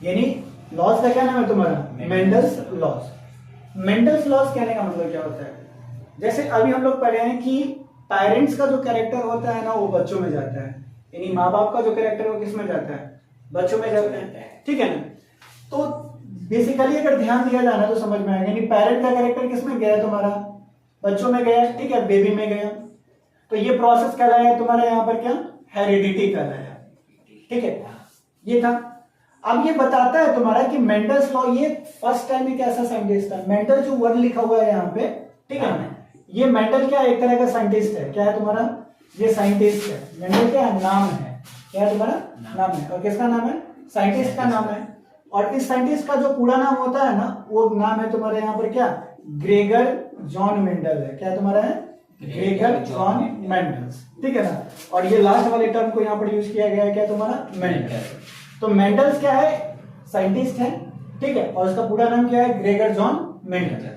यानी लॉज का क्या नाम है तुम्हारा, मेंडल्स लॉज। मेंडल्स लॉज कहने का मतलब क्या होता है, जैसे अभी हम लोग पढ़े हैं कि पेरेंट्स का जो कैरेक्टर होता है ना वो बच्चों में जाता है, यानी माँ बाप का जो कैरेक्टर है वो किस में जाता है, बच्चों में जाता है, ठीक है ना। तो बेसिकली अगर ध्यान दिया जाए ना तो समझ में आएगा, यानी पेरेंट का कैरेक्टर किस में गया तुम्हारा, बच्चों में गया, ठीक है, बेबी में गया। तो ये प्रोसेस कहलाया तुम्हारा यहाँ पर क्या, हेरिडिटी कहलाया, ठीक है, ये था। अब ये बताता है तुम्हारा कि मेंडल्स लॉ, ये फर्स्ट टाइम एक ऐसा साइंटिस्ट था, मेंडल जो वर्ड लिखा हुआ है यहाँ पे, ठीक है ना, ये मेंडल क्या एक तरह का साइंटिस्ट है। क्या है तुम्हारा, ये साइंटिस्ट है, मेंडल क्या है, नाम है, क्या है तुम्हारा, नाम है। और किसका नाम है, साइंटिस्ट का नाम है। और इस साइंटिस्ट का जो पूरा नाम होता है ना वो नाम है तुम्हारे यहाँ पर क्या, ग्रेगर जॉन मेंडल है। क्या तुम्हारा है, ग्रेगर जॉन मेंडल्स, ठीक है ना। और ये लास्ट वाले टर्म को यहाँ पर यूज किया गया है, क्या तुम्हारा, मेंडल। तो मेंडल्स क्या है, साइंटिस्ट है, ठीक है, और उसका पूरा नाम क्या है, Gregor John Mendel.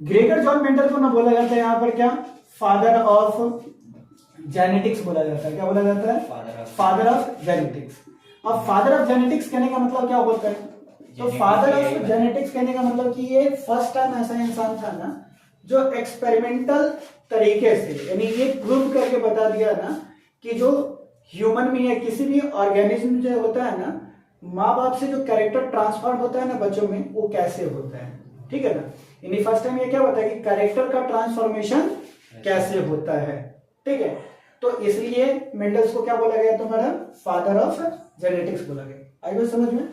Gregor John Mendel को ना बोला जाता है यहाँ पर क्या, फादर ऑफ जेनेटिक्स बोला जाता है। क्या बोला जाता है, फादर ऑफ जेनेटिक्स। अब फादर ऑफ जेनेटिक्स कहने का मतलब क्या होता है, तो फादर ऑफ जेनेटिक्स कहने का मतलब कि ये फर्स्ट टाइम ऐसा इंसान था ना जो एक्सपेरिमेंटल तरीके से, यानी ये प्रूव करके बता दिया ना कि जो ह्यूमन में या किसी भी ऑर्गेनिज्म जो होता है ना, माँ बाप से जो कैरेक्टर ट्रांसफर होता है ना बच्चों में, वो कैसे होता है, ठीक है ना। यानी फर्स्ट टाइम ये क्या होता है कि कैरेक्टर का ट्रांसफॉर्मेशन कैसे होता है, ठीक है। तो इसलिए मेंडल्स को क्या बोला गया तुम्हारा, फादर ऑफ जेनेटिक्स बोला गया। आई बात समझ में,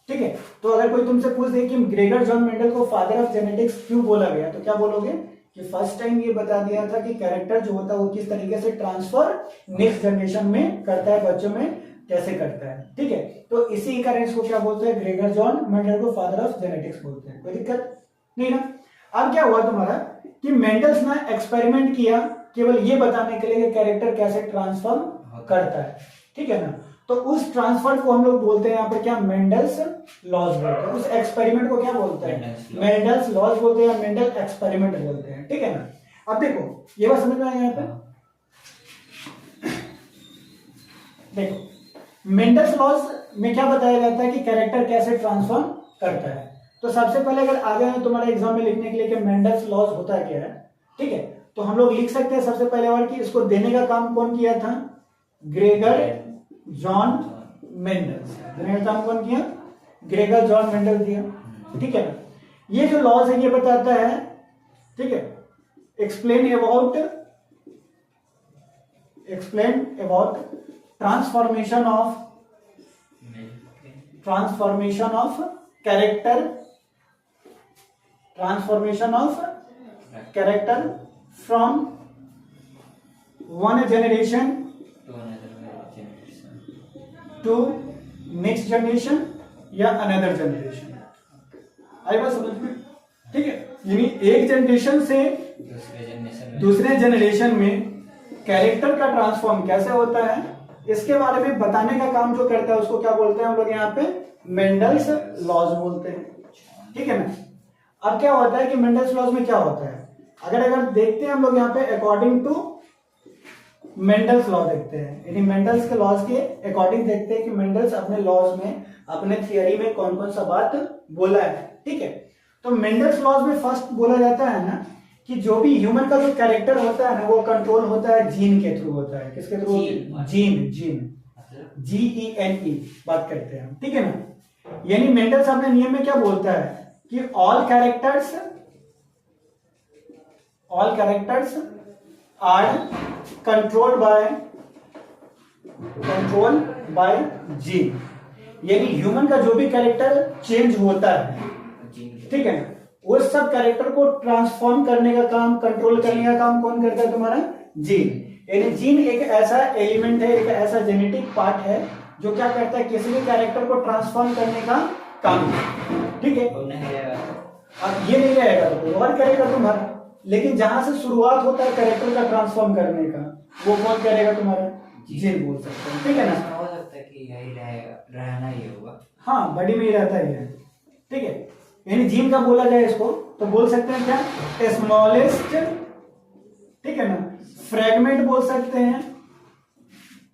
ठीक है। तो अगर कोई तुमसे पूछ दे कि ग्रेगर जॉन मेंडल को फादर ऑफ जेनेटिक्स क्यों बोला गया, तो क्या बोलोगे कि फर्स्ट टाइम ये बता दिया था कि कैरेक्टर जो होता है वो किस तरीके से ट्रांसफर नेक्स्ट जनरेशन में करता है, बच्चों में कैसे करता है, ठीक है। तो इसी कारण को क्या बोलते हैं, ग्रेगर जॉन मेंडल को फादर ऑफ जेनेटिक्स बोलते हैं। कोई दिक्कत नहीं ना। अब क्या हुआ तुम्हारा कि मेंडल्स ने एक्सपेरिमेंट किया केवल ये बताने के लिए कि कैरेक्टर कैसे ट्रांसफॉर्म करता है, ठीक है ना। तो उस ट्रांसफर को हम लोग बोलते हैं यहाँ पर क्या, मेंडल्स लॉज बोलते हैं। उस एक्सपेरिमेंट को क्या बोलते हैं, मेंडल्स लॉज बोलते हैं, मेंडल एक्सपेरिमेंट बोलते हैं, ठीक है ना। अब देखो ये बात समझ में आया यहाँ पे, देखो मेंडल्स लॉज में क्या बताया जाता है कि कैरेक्टर कैसे ट्रांसफॉर्म करता है। तो सबसे पहले अगर आ गया तुम्हारे एग्जाम में लिखने के लिए कि मेंडल्स लॉज होता है क्या है, ठीक है, तो हम लोग लिख सकते हैं सबसे पहले बार कि इसको देने का काम कौन किया था, ग्रेगर जॉन मेंडल्स। देने का काम कौन किया, ग्रेगर जॉन मेंडल दिया, ठीक है ना। ये जो लॉज है ये बताता है, ठीक है, explain about transformation of character from one generation to next generation या अनदर जनरेशन। आई बात समझ में, ठीक है। यानी एक जनरेशन से दूसरे जनरेशन में कैरेक्टर का ट्रांसफॉर्म कैसे होता है, इसके बारे में बताने का काम जो करता है उसको क्या बोलते हैं हम लोग यहाँ पे, मेंडल्स लॉज बोलते हैं, ठीक है ना। अब क्या होता है कि मेंडल्स लॉज में क्या होता है, अगर देखते हैं हम लोग यहाँ पे अकॉर्डिंग टू मेंडल्स लॉ देखते हैं, यानी मेंडल्स के लॉज के अकॉर्डिंग देखते हैं कि मेंडल्स अपने लॉज में, अपने थियरी में कौन कौन सा बात बोला है, ठीक है। तो मेंडल्स लॉज में फर्स्ट बोला जाता है ना कि जो भी ह्यूमन का जो कैरेक्टर होता है ना वो कंट्रोल होता है जीन के थ्रू होता है। किसके थ्रू, जीन GENE बात करते हैं, ठीक है ना। यानी मेंडल्स अपने नियम में क्या बोलता है कि all characters are controlled by gene. यानी ह्यूमन का जो भी कैरेक्टर चेंज होता है, ठीक है ना, वो सब कैरेक्टर को ट्रांसफॉर्म करने का काम, कंट्रोल करने का काम कौन करता है, तुम्हारा जीन। यानी जीन एक ऐसा एलिमेंट है, एक ऐसा जेनेटिक पार्ट है जो क्या करता है, किसी भी कैरेक्टर को ट्रांसफॉर्म करने का काम, ठीक है। अब ये नहीं रहेगा तो और करेगा तुम्हारा, लेकिन जहां से शुरुआत होता है कैरेक्टर का ट्रांसफॉर्म करने का, वो कौन करेगा, तुम्हारा जीन बोल सकते हैं, ठीक है ना। हो सकता है कि यही रहना ही होगा, हाँ बॉडी में ही रहता है, ठीक है। यानी जीन का बोला जाए इसको तो बोल सकते हैं क्या, स्मॉलेस्ट, ठीक है ना, फ्रेगमेंट बोल सकते हैं,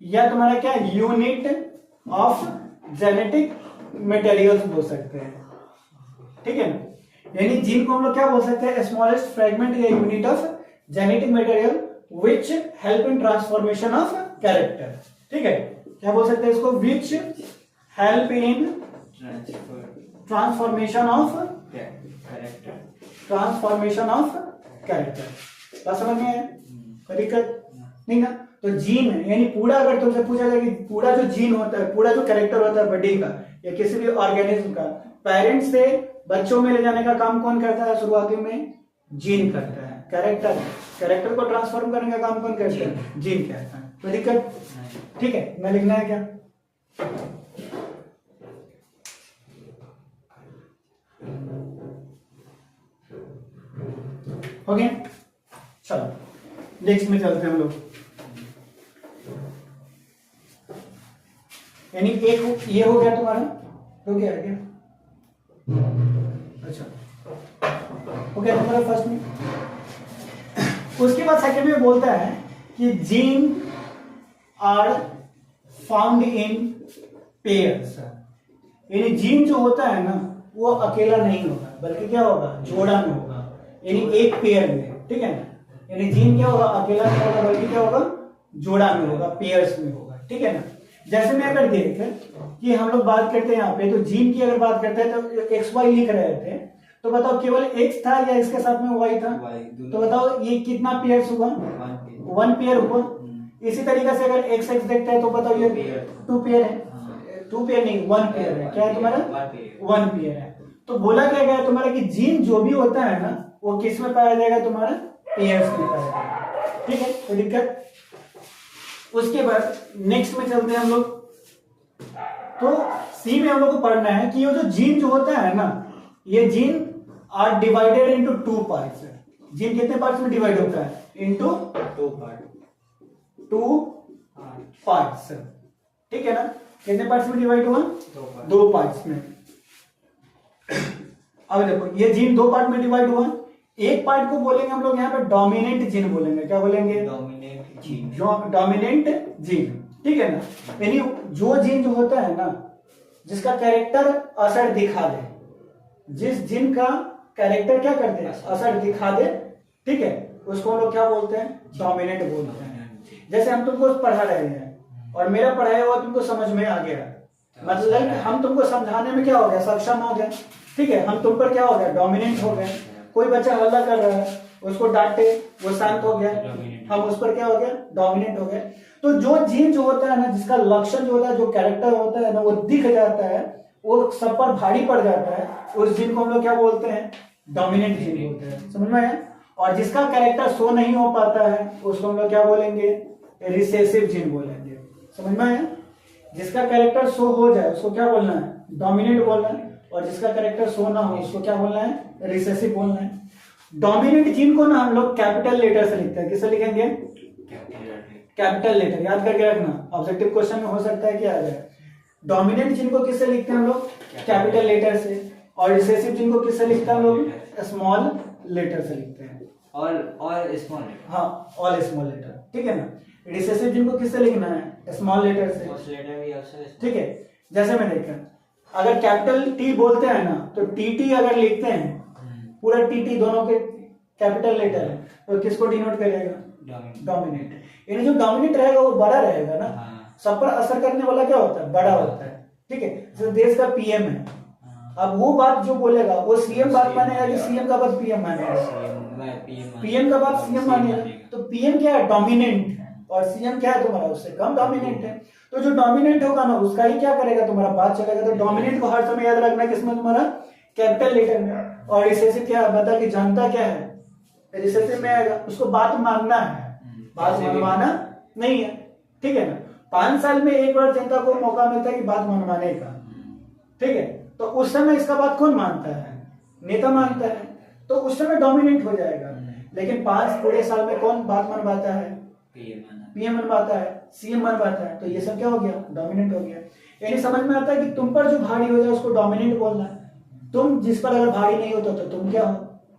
या तुम्हारा क्या, यूनिट ऑफ जेनेटिक मटेरियल्स बोल सकते हैं, ठीक है ना। यानी जीन को हम लोग क्या बोल सकते हैं, स्मॉलेस्ट फ्रेगमेंट या unit of genetic material which help in transformation of character, ठीक है। क्या बोल सकते हैं इसको, which help in transformation of character. बात समझ में है, कोई दिक्कत नहीं ना। तो जीन यानी पूरा, अगर तुमसे पूछा जाए कि पूरा जो जीन होता है, पूरा जो कैरेक्टर होता है बॉडी का या किसी भी ऑर्गेनिज्म का, पेरेंट्स से बच्चों में ले जाने का काम कौन करता है, शुरुआती में जीन करता है। कैरेक्टर को ट्रांसफॉर्म करने का काम कौन करता है, जीन करता है। कोई दिक्कत, ठीक है। मैं लिखना है क्या, हो गया। चलो नेक्स्ट में चलते हैं हम लोग। यानी एक ये हो गया तुम्हारा, हो गया है क्या, अच्छा हो गया तुम्हारा फर्स्ट में। उसके बाद सेकंड में बोलता है कि gene are found in pairs. यानी जीन जो होता है ना वो अकेला नहीं होगा, बल्कि क्या होगा, जोड़ा में होगा। यानी एक पेयर में, ठीक है ना। यानी जीन क्या होगा, अकेला नहीं होगा बल्कि क्या होगा, जोड़ा में होगा, पेयर्स में होगा, ठीक है ना। जैसे मैं अगर देखें कि हम लोग बात करते हैं यहाँ पे, तो जीन की अगर बात करते हैं तो एक्स वाई लिख रहे थे, तो बताओ केवल एक्स था या इसके साथ में वाई था, तो बताओ ये कितना पेयर्स हुआ, 1 पेयर हुआ। इसी तरीके से अगर एक्स एक्स देखते हैं तो बताओ ये 2 पेयर है, 2 पेयर नहीं 1 पेयर है, क्या है तुम्हारा 1 पेयर है। तो बोला क्या गया तुम्हारा कि जीन जो भी होता है ना वो किस में पाया जाएगा, तुम्हारा पेयर्स में पाया जाएगा, ठीक है, कोई दिक्कत। उसके बाद नेक्स्ट में चलते हैं हम लोग। तो सी में हम लोग को पढ़ना है कि ये जो जीन जो होता है ना, ये gene are divided into 2 parts. Gene कितने पार्ट्स में डिवाइड होता है, इनटू 2 पार्ट्स, ठीक है ना। कितने पार्ट्स में डिवाइड हुआ, 2 पार्ट्स में। अब देखो ये जीन 2 पार्ट में डिवाइड हुआ, एक पार्ट को बोलेंगे हम लोग यहाँ पे डोमिनेंट जीन बोलेंगे, क्या बोलेंगे, डोमिनेंट जीन, ठीक है ना। यानी जो जीन जो होता है ना जिसका कैरेक्टर असर दिखा दे, जिस जीन का कैरेक्टर क्या करते हैं, असर दिखा दे, ठीक है, उसको हम लोग क्या बोलते हैं, डोमिनेंट बोलते हैं। जैसे हम तुमको पढ़ा रहे हैं और मेरा पढ़ाया हुआ तुमको समझ में आ गया, मतलब हम तुमको समझाने में क्या हो गया, सक्षम हो गए, ठीक है, हम तुम पर क्या हो गया, डोमिनेंट हो गए। कोई बच्चा हल्ला कर रहा है, उसको डांटे, वो शांत हो गया, हम उस पर क्या हो गया, डोमिनेंट हो गए। तो जो जीन जो होता है ना, जिसका लक्षण जो होता है, जो कैरेक्टर होता है ना, वो दिख जाता है, वो सब पर भारी पड़ जाता है, उस जीन को हम लोग क्या बोलते हैं, डोमिनेंट जीन बोलते हैं, समझ में आया। और जिसका कैरेक्टर शो नहीं हो पाता है उसको हम लोग क्या बोलेंगे, रिसेसिव जीन बोलेंगे, समझ में आया। जिसका कैरेक्टर शो हो जाए उसको क्या बोलना है, डोमिनेंट बोलना है, और जिसका कैरेक्टर शो ना हो उसको क्या बोलना है, रिसेसिव बोलना है। डोमिनेंट जीन को ना हम लोग कैपिटल लेटर से लिखते हैं, किससे लिखेंगे, कैपिटल लेटर, याद करके रखना, ऑब्जेक्टिव क्वेश्चन में हो सकता है कि आ जाए। डोमिनेंट जीन को किससे लिखते हैं हम लोग, कैपिटल लेटर से, और रिसेसिव जीन को किससे लिखते हैं हम लोग, स्मॉल लेटर से लिखते हैं, ऑल स्मॉल लेटर, हाँ ऑल स्मॉल लेटर, ठीक है ना। रिसेसिव जीन को किससे लिखना है, स्मॉल लेटर से, ठीक है। जैसे मैं देखा, अगर कैपिटल टी बोलते हैं ना तो टी अगर लिखते हैं पूरा टी दोनों के कैपिटल लेटर है, तो किसको डिनोट करेगा, डोमिनेंट। यानी जो डोमिनेंट रहेगा वो बड़ा रहेगा ना, सब पर असर करने वाला क्या होता है, बड़ा होता है, ठीक है। जैसे देश का पीएम है, अब वो बात जो बोलेगा वो सीएम बात मानेगा कि सीएम का बात पीएम मानेगा, पीएम का बात सीएम मानेगा। तो पीएम क्या है, डोमिनेंट, और सीएम क्या है तुम्हारा, उससे कम डोमिनेंट है। तो जो डोमिनेंट होगा ना उसका ही क्या करेगा, तुम्हारा बात चलेगा। तो डोमिनेंट को हर समय याद रखना किसमें, तुम्हारा कैपिटल लेटर में। और रिसेसिव क्या बता कि जानता क्या है, रिसेसिव में आएगा, उसको बात मानना है, बात मनवाना नहीं है, ठीक है ना। 5 साल में एक बार जनता को मौका मिलता है कि बात मनवाने का, ठीक है, तो उस समय इसका बात कौन मानता है, नेता मानता है, तो उस समय डोमिनेंट हो जाएगा। लेकिन 5 पूरे साल में कौन बात मनवाता है, पीएम मनवाता है, सीएम मनवाता है, तो ये सब क्या हो गया, डोमिनेंट हो गया। यानी समझ में आता है कि तुम पर जो भारी हो जाए उसको डोमिनेंट बोलना है, तुम जिस पर अगर भारी नहीं होता तो तुम क्या हो,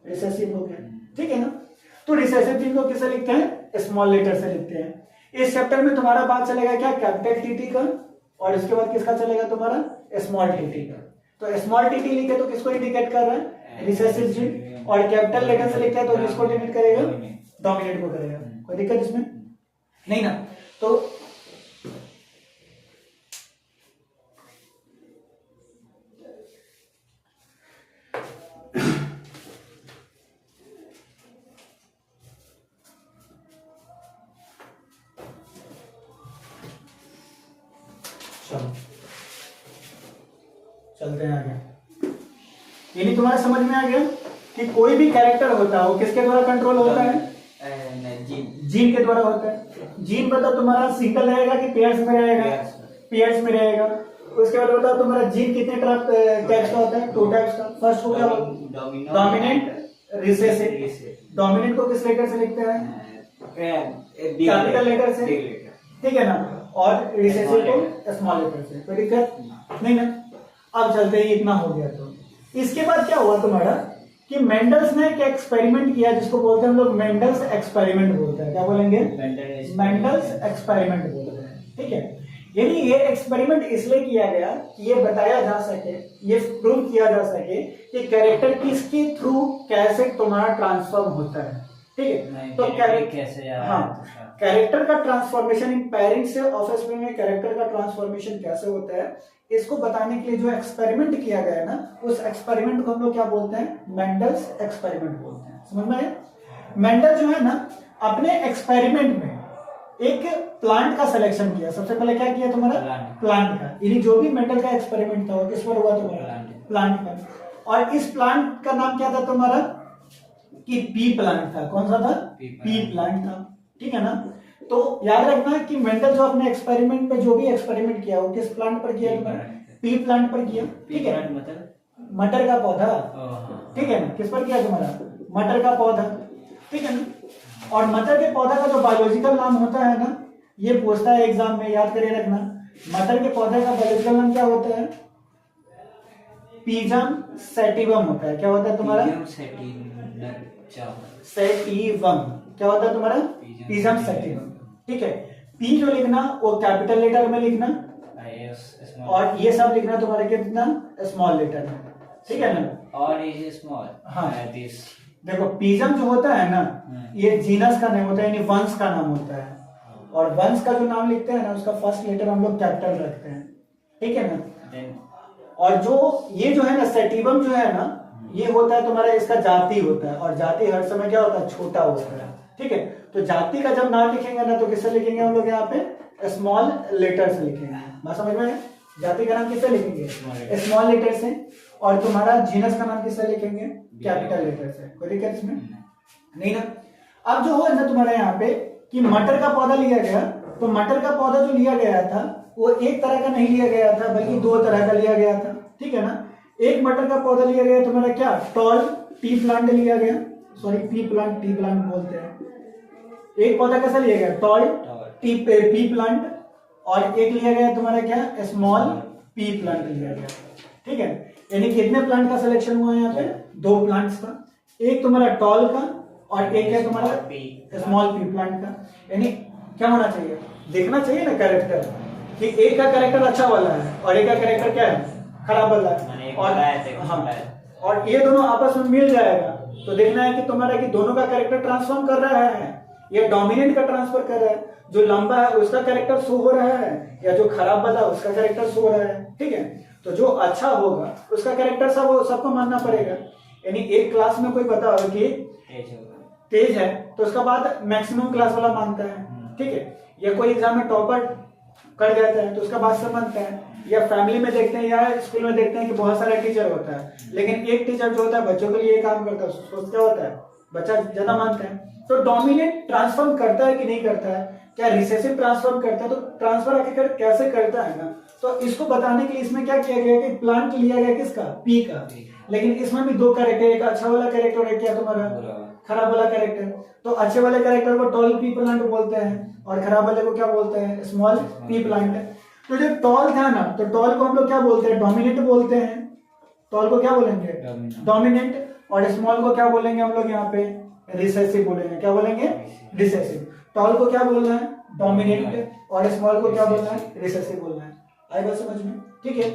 रिसेसिव हो गया, ठीक है ना। तो रिसेसिव जीन को किससे लिखते हैं, स्मॉल लेटर से लिखते हैं। इस चैप्टर में तुम्हारा बात चलेगा क्या, कैपिटल टीटी का, और इसके बाद किसका चलेगा, तुम्हारा स्मॉल टीटी का। तो स्मॉल टीटी लिखे तो किसको इंडिकेट कर रहा है, रिसेसिव जीन, और कैपिटल लेटर से लिखता है तो किसको इंडिकेट करेगा, डोमिनेंट को करेगा। कोई दिक्कत इसमें नहीं ना। तो चलते हैं आगे। यानी तुम्हारा समझ में आ गया कि कोई भी कैरेक्टर होता है वो किसके द्वारा कंट्रोल होता है, जीन के द्वारा होता है। जीन बताओ तुम्हारा सिंगल रहेगा कि पेयर्स में रहेगा, पेयर्स में रहेगा। उसके बाद बताओ तुम्हारा जीन कितने टाइप्स का होता है, 2 टाइप्स का। फर्स्ट हो गया डोमिनेंट, रिसेसिव। डोमिनेंट को किस लेटर से लिखते हैं, कैपिटल लेटर से, ठीक है ना, और रिसेसिव को स्मॉल लेटर से। कोई दिक्कत नहीं ना। अब चलते ही इतना हो गया। तो इसके बाद क्या हुआ तुम्हारा कि मेंडल्स ने एक एक्सपेरिमेंट किया जिसको बोलते हैं हम लोग मेंडल्स एक्सपेरिमेंट बोलते हैं। क्या बोलेंगे, मेंडल्स एक्सपेरिमेंट बोलते हैं, ठीक है। यानी ये एक्सपेरिमेंट इसलिए किया गया कि ये बताया जा सके, ये प्रूव किया जा सके कि कैरेक्टर किसके थ्रू कैसे तुम्हारा ट्रांसफॉर्म होता है। ठीक है, तो कैसे कैरेक्टर का ट्रांसफॉर्मेशन इन पेरेंट्स से ऑफस्प्रिंग में कैरेक्टर का ट्रांसफॉर्मेशन कैसे होता है, इसको बताने के लिए जो एक्सपेरिमेंट किया गया है ना, उस एक्सपेरिमेंट को हम लोग क्या बोलते हैं, मेंडल्स एक्सपेरिमेंट बोलते हैं। समझ में आया? मेंडल जो है ना, अपने एक्सपेरिमेंट में एक प्लांट का सिलेक्शन किया। सबसे पहले क्या किया तुम्हारा, प्लांट का। यानी जो भी मेंडल का एक्सपेरिमेंट था वो किस पर हुआ तुम्हारा, प्लांट पर। और इस प्लांट का नाम क्या था तुम्हारा, कि पी प्लांट था। कौन सा था, पी प्लांट था। ठीक है ना। तो याद रखना कि मेंडल जो अपने एक्सपेरिमेंट पे जो भी एक्सपेरिमेंट किया वो किस प्लांट पर किया, पी प्लांट पर किया। ठीक है, मतलब मटर का पौधा। ठीक है ना, किस पर किया तुम्हारा, मटर का पौधा। ठीक है ना। और मटर के पौधा का जो बायोलॉजिकल नाम होता है ना, ये पूछता है एग्जाम में, याद करके रखना। मटर के पौधे का बायोलॉजिकल नाम क्या होता है, पीजम सेटिवम होता है। क्या होता है तुम्हारा, सेटिवम। क्या होता है तुम्हारा, पीजम सेटिवम। ठीक है, पी जो लिखना वो कैपिटल लेटर में लिखना, और ये सब लिखना तुम्हारा कितना, स्मॉल लेटर में। ठीक है ना। और इज स्मॉल। हाँ, देखो पीजम जो होता है ना, ये जीनस का नाम होता है, यानी वंश का नाम होता है। और वंश का जो नाम लिखते हैं ना, उसका फर्स्ट लेटर हम लोग कैपिटल रखते हैं। ठीक है ना। और जो ये जो है ना, सेटिवम जो है ना, ये होता है तुम्हारा, इसका जाति होता है। और जाति हर समय क्या होता है, छोटा होता है। ठीक है, तो जाति का जब नाम लिखेंगे ना, तो किससे लिखेंगे हम लोग, यहाँ पे स्मॉल लेटर से लिखेंगे। बात समझ में है? जाति का नाम किससे लिखेंगे, स्मॉल लेटर से। और तुम्हारा जीनस का नाम किससे लिखेंगे, कैपिटल लेटर से। कोई दिक्कत इसमें नहीं ना। अब जो है ना तुम्हारे यहाँ पे कि मटर का पौधा लिया गया, तो मटर का पौधा जो लिया गया था वो एक तरह का नहीं लिया गया था, बल्कि दो तरह का लिया गया था। ठीक है ना। एक मटर का पौधा लिया गया तुम्हारा क्या, टॉल टी प्लांट लिया गया, sorry P plant, T plant बोलते हैं। एक पौधा कैसा लिया गया, टॉल टी पी प्लांट। और एक लिया गया तुम्हारा क्या, स्मॉल पी प्लांट लिया गया। ठीक है, यानी कितने प्लांट का सिलेक्शन हुआ है यहाँ पे, दो प्लांट्स का। एक तुम्हारा टॉल का और एक है तुम्हारा स्मॉल पी प्लांट का। यानी क्या होना चाहिए, देखना चाहिए ना कैरेक्टर, कि एक का कैरेक्टर अच्छा वाला है और एक का कैरेक्टर क्या है, खराब वाला है। और ये दोनों आपस में मिल जाएगा, तो देखना है कि तुम्हारा कि दोनों का कैरेक्टर ट्रांसफॉर्म कर रहा है, या डोमिनेंट का ट्रांसफर कर रहा है। जो लंबा है उसका कैरेक्टर शो हो रहा है, या जो खराब वाला उसका कैरेक्टर शो हो रहा है। ठीक है, तो जो अच्छा होगा उसका कैरेक्टर सबको मानना पड़ेगा। यानी एक क्लास में कोई बताओ कि तेज है, तो उसका बात मैक्सिमम क्लास वाला मानता है। ठीक है, या कोई एग्जाम में टॉपर कर जाता है तो उसका बात सब मानता है। या फैमिली में देखते हैं या स्कूल में देखते हैं कि बहुत सारा टीचर होता है, लेकिन एक टीचर जो होता है बच्चों के लिए काम करता है, उसको क्या होता है, बच्चा ज्यादा मानता है। तो डोमिनेंट ट्रांसफॉर्म करता है कि नहीं करता है, क्या रिसेसिव ट्रांसफॉर्म करता है, तो ट्रांसफर आखिर कैसे करता है ना, तो इसको बताने के लिए इसमें क्या किया गया कि प्लांट लिया गया किसका, पी का। लेकिन इसमें भी दो कैरेक्टर, एक अच्छा वाला कैरेक्टर और एक क्या तुम्हारा खराब वाला कैरेक्टर। तो अच्छे वाले कैरेक्टर को टॉल पी प्लांट बोलते हैं, और खराब वाले को क्या बोलते हैं, स्मॉल पी प्लांट। तो जो टॉल था ना, तो टॉल को हम लोग क्या बोलते हैं, डोमिनेंट बोलते हैं। टॉल को क्या बोलेंगे, डोमिनेंट। और स्मॉल को क्या बोलेंगे हम लोग यहाँ पे, रिसेसिव बोलेंगे। क्या बोलेंगे, रिसेसिव। टॉल को क्या बोलना है, डोमिनेंट। और स्मॉल को क्या बोलना है, रिसेसिव बोलना है। आई बात समझ में? ठीक है।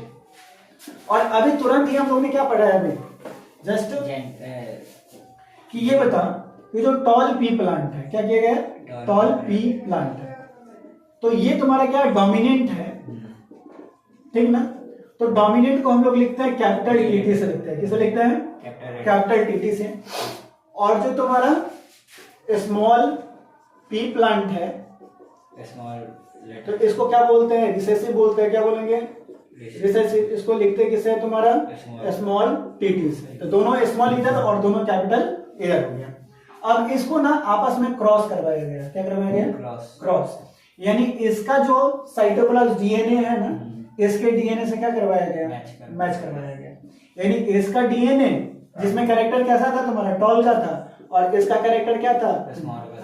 और अभी तुरंत ही हम लोगों ने क्या पढ़ा है, अभी जस्ट कि ये बता कि जो टॉल पी प्लांट है, क्या किया गया, टॉल पी प्लांट है, तो ये तुम्हारा क्या डोमिनेंट है। ठीक ना। तो डोमिनेंट को हम लोग लिखते हैं कैपिटल टीटी से लिखते हैं। किसे लिखते हैं, कैपिटल टीटी से। और जो तुम्हारा स्मॉल पी प्लांट है, तो इसको क्या बोलते हैं, रिसेसिव बोलते हैं। क्या बोलेंगे, रिसेसिव। इसको लिखते किससे, तुम्हारा स्मॉल टीटी से। तो दोनों स्मॉल इधर और दोनों कैपिटल इधर हो गया। अब इसको ना आपस में क्रॉस करवाया गया। क्या करवाया गया, क्रॉस। यानी इसका जो साइटोप्लाज्म डीएनए है ना, इसके डीएनए से क्या करवाया गया, मैच करवाया गया। यानी इसका डीएनए जिसमें कैरेक्टर कैसा था तुम्हारा, टॉल का था, और इसका कैरेक्टर क्या था,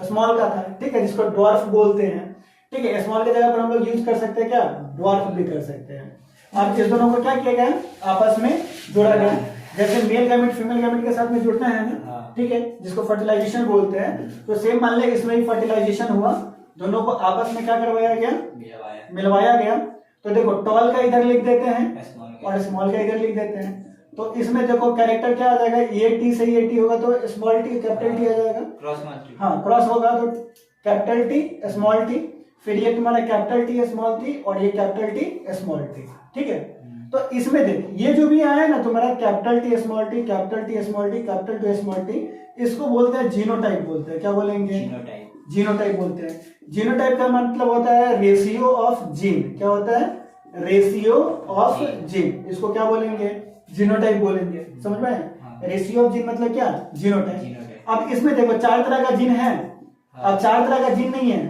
स्मॉल का था। ठीक है, जिसको ड्वार्फ बोलते हैं। ठीक है, स्मॉल की जगह पर हम लोग यूज कर सकते हैं क्या, ड्वार्फ भी कर सकते हैं। अब इस दोनों को क्या किया गया, आपस में जोड़ा गया। जैसे मेल गैमेट फीमेल गैमेट के साथ में जुड़ना है ना, ठीक है, जिसको फर्टिलाइजेशन बोलते हैं। तो सेम मान ले इसमें भी फर्टिलाइजेशन हुआ, दोनों को आपस में क्या करवाया गया, मिलवाया मिलवाया गया। तो देखो टॉल का इधर लिख देते हैं स्मॉल और स्मॉल का इधर लिख देते हैं। तो इसमें देखो कैरेक्टर क्या आ जाएगा, ये टी से ये टी होगा तो स्मॉल टी कैपिटल टी आ जाएगा। क्रॉस मल्टी हाँ क्रॉस होगा तो कैपिटल टी स्मॉल टी, फिर ये तुम्हारा कैपिटल टी स्मॉल टी और ये कैपिटल टी स्मॉल टी। ठीक है, तो इसमें देख ये जो भी आया है ना तुम्हारा capital T small T, capital T small T, capital T small T, इसको बोलते हैं जीनोटाइप बोलते हैं। क्या बोलेंगे, जीनोटाइप। जीनोटाइप बोलते हैं। जीनोटाइप का मतलब होता है रेशियो ऑफ जीन। क्या होता है, रेशियो ऑफ जीन, इसको क्या बोलेंगे, जीनोटाइप बोलेंगे। समझ में, रेशियो ऑफ जीन मतलब क्या, जीनोटाइप। अब इसमें देखो 4 तरह का जीन है, अब 4 तरह का जीन नहीं है,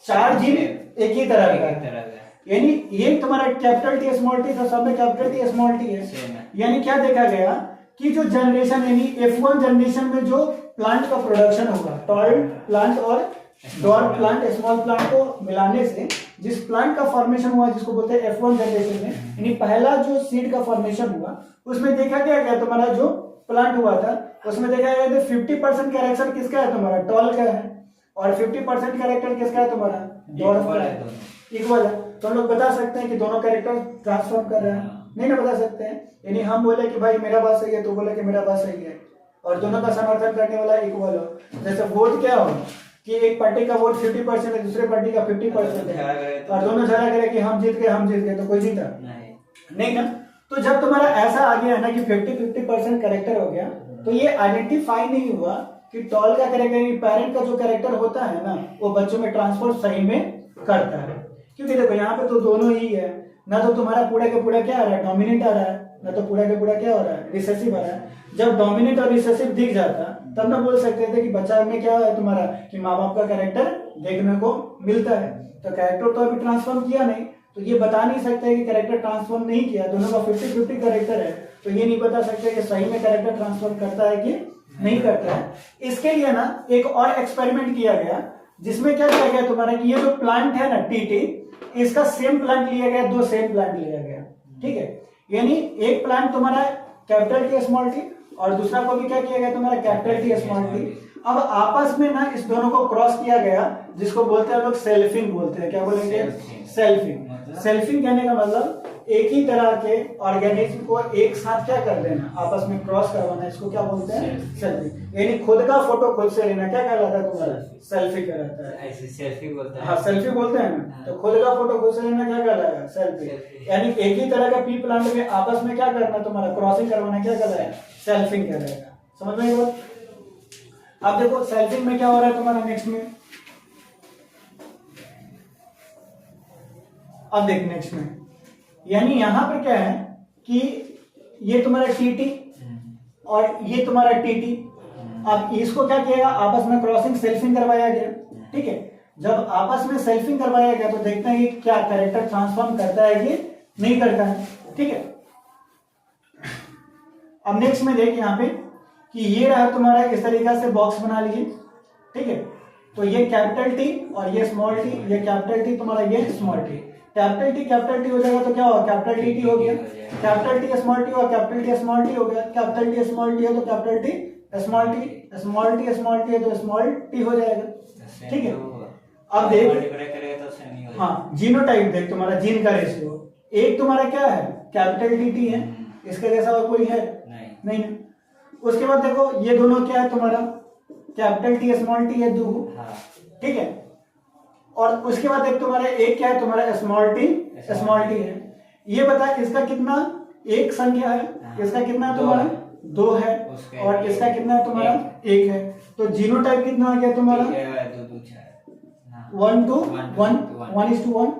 4 जीन एक ही तरह का है। यानी ये तुम्हारा कैपिटल टी स्मॉल टी तो सब में कैपिटल टी स्मॉल टी है। यानी क्या देखा गया कि जो जनरेशन यानी F1 जनरेशन में जो प्लांट का प्रोडक्शन होगा, टॉल प्लांट और डॉर्फ प्लांट स्मॉल प्लांट को मिलाने से जिस प्लांट का फॉर्मेशन हुआ जिसको बोलते हैं F1 जनरेशन में, यानी पहला जो सीड का फॉर्मेशन हुआ उसमें देखा गया तुम्हारा जो प्लांट हुआ था उसमें देखा गया कि 50% कैरेक्टर किसका है, तुम्हारा टॉल का है, और 50% कैरेक्टर किसका है, तुम्हारा डॉर्फ का है। इक्वल है, तो हम लोग बता सकते हैं कि दोनों कैरेक्टर ट्रांसफॉर्म कर रहे हैं, नहीं ना बता सकते हैं। यानी हम बोले कि भाई मेरा बात सही है, तो बोले कि मेरा बात सही है, और दोनों का समर्थन करने वाला इक्वल हो। जैसे वोट क्या हो कि एक पार्टी का वोट 50% है, दूसरे पार्टी का 50% है, और दोनों झगड़ा करे कि हम जीत गए, तो कोई जीता नहीं ना। तो जब तुम्हारा ऐसा आ गया ना कि 50-50% कैरेक्टर हो गया, तो ये आइडेंटिफाई नहीं हुआ कि टॉल का कैरेक्टर, पेरेंट का जो कैरेक्टर होता है ना वो बच्चों में ट्रांसफर सही में करता है। क्योंकि देखो यहाँ पे तो दोनों ही है ना, तो तुम्हारा पूरा का पूरा क्या आ रहा है, डोमिनेंट आ रहा है, ना तो पूरा का पूरा क्या हो रहा है, रिसेसिव आ रहा है। जब डोमिनेंट और रिसेसिव दिख जाता तब ना बोल सकते थे कि बच्चा में क्या है तुम्हारा कि माँ बाप का कैरेक्टर देखने को मिलता है। तो कैरेक्टर तो अभी ट्रांसफॉर्म किया नहीं, तो ये बता नहीं सकते कि कैरेक्टर ट्रांसफॉर्म नहीं किया। दोनों का 50-50 कैरेक्टर है, तो ये नहीं बता सकते कि सही में कैरेक्टर ट्रांसफॉर्म करता है कि नहीं करता है। इसके लिए ना एक और एक्सपेरिमेंट किया गया जिसमें क्या किया गया तुम्हारा कि ये जो प्लांट है ना टीटी, इसका सेम प्लांट लिया गया, 2 सेम प्लांट लिया गया। ठीक है, यानी एक प्लांट तुम्हारा कैपिटल टी स्मॉल टी और दूसरा को भी क्या किया गया तुम्हारा कैपिटल टी स्मॉल टी। अब आपस में ना इस दोनों को क्रॉस किया गया जिसको बोलते हैं लोग सेल्फिंग बोलते हैं। क्या बोलेंगे, सेल्फिंग। सेल्फिंग कहने का मतलब एक ही तरह के ऑर्गेनिज्म को एक साथ क्या कर देना, आपस में क्रॉस करवाना, इसको क्या बोलते हैं, सेल्फिंग। यानी खुद का फोटो खुद से लेना क्या कहलाता है तुम्हारा, सेल्फी कहलाता है। ऐसे सेल्फी बोलते हैं, हाँ सेल्फी बोलते हैं ना, तो खुद का फोटो खुद से लेना क्या कहलाएगा, सेल्फी। यानी एक ही तरह का पी प्लांट में आपस में क्या करना तुम्हारा क्रॉसिंग करवाना क्या कहलाएगा, सेल्फिंग कहलाएगा। समझ में बात। अब देखो सेल्फिंग में क्या हो रहा है तुम्हारा नेक्स्ट में, अब देख नेक्स्ट में, यानी यहां पर क्या है कि ये तुम्हारा टीटी और ये तुम्हारा टीटी, अब इसको क्या किया आपस में क्रॉसिंग सेल्फिंग करवाया गया। ठीक है, जब आपस में सेल्फिंग करवाया गया तो देखते हैं कि क्या कैरेक्टर ट्रांसफॉर्म करता है कि नहीं करता है। ठीक है, अब नेक्स्ट में देख यहाँ पे कि ये रहा तुम्हारा इस तरीका से बॉक्स बना लिए। ठीक है, तो ये कैपिटल टी और ये स्मॉल टी, ये कैपिटल टी तुम्हारा, ये स्मॉल टी। कैपिटल टी हो जाएगा तो क्या होगा, कैपिटल टी हो गया, कैपिटल टी स्मॉल टी और कैपिटल टी स्मॉल टी हो गया। कैपिटल टी स्मॉल टी है तो capital T small T, small T small T है तो स्मॉल टी हो जाएगा। ठीक है, अब देख हाँ जीनोटाइप देख तुम्हारा, जीन का रेशियो एक तुम्हारा क्या है, कैपिटल टी है, इसके जैसा और कोई है नहीं। उसके बाद देखो ये दोनों क्या है तुम्हारा, कैपिटल टी स्मॉल टी है 2। ठीक है, और उसके बाद एक तुम्हारा एक क्या है तुम्हारा स्मॉल टी है। ये बता इसका कितना एक संख्या है, इसका कितना है तुम्हारा 2 है, और इसका कितना है तुम्हारा 1 है। तो जीनोटाइप कितना आ गया तुम्हारा 1:1।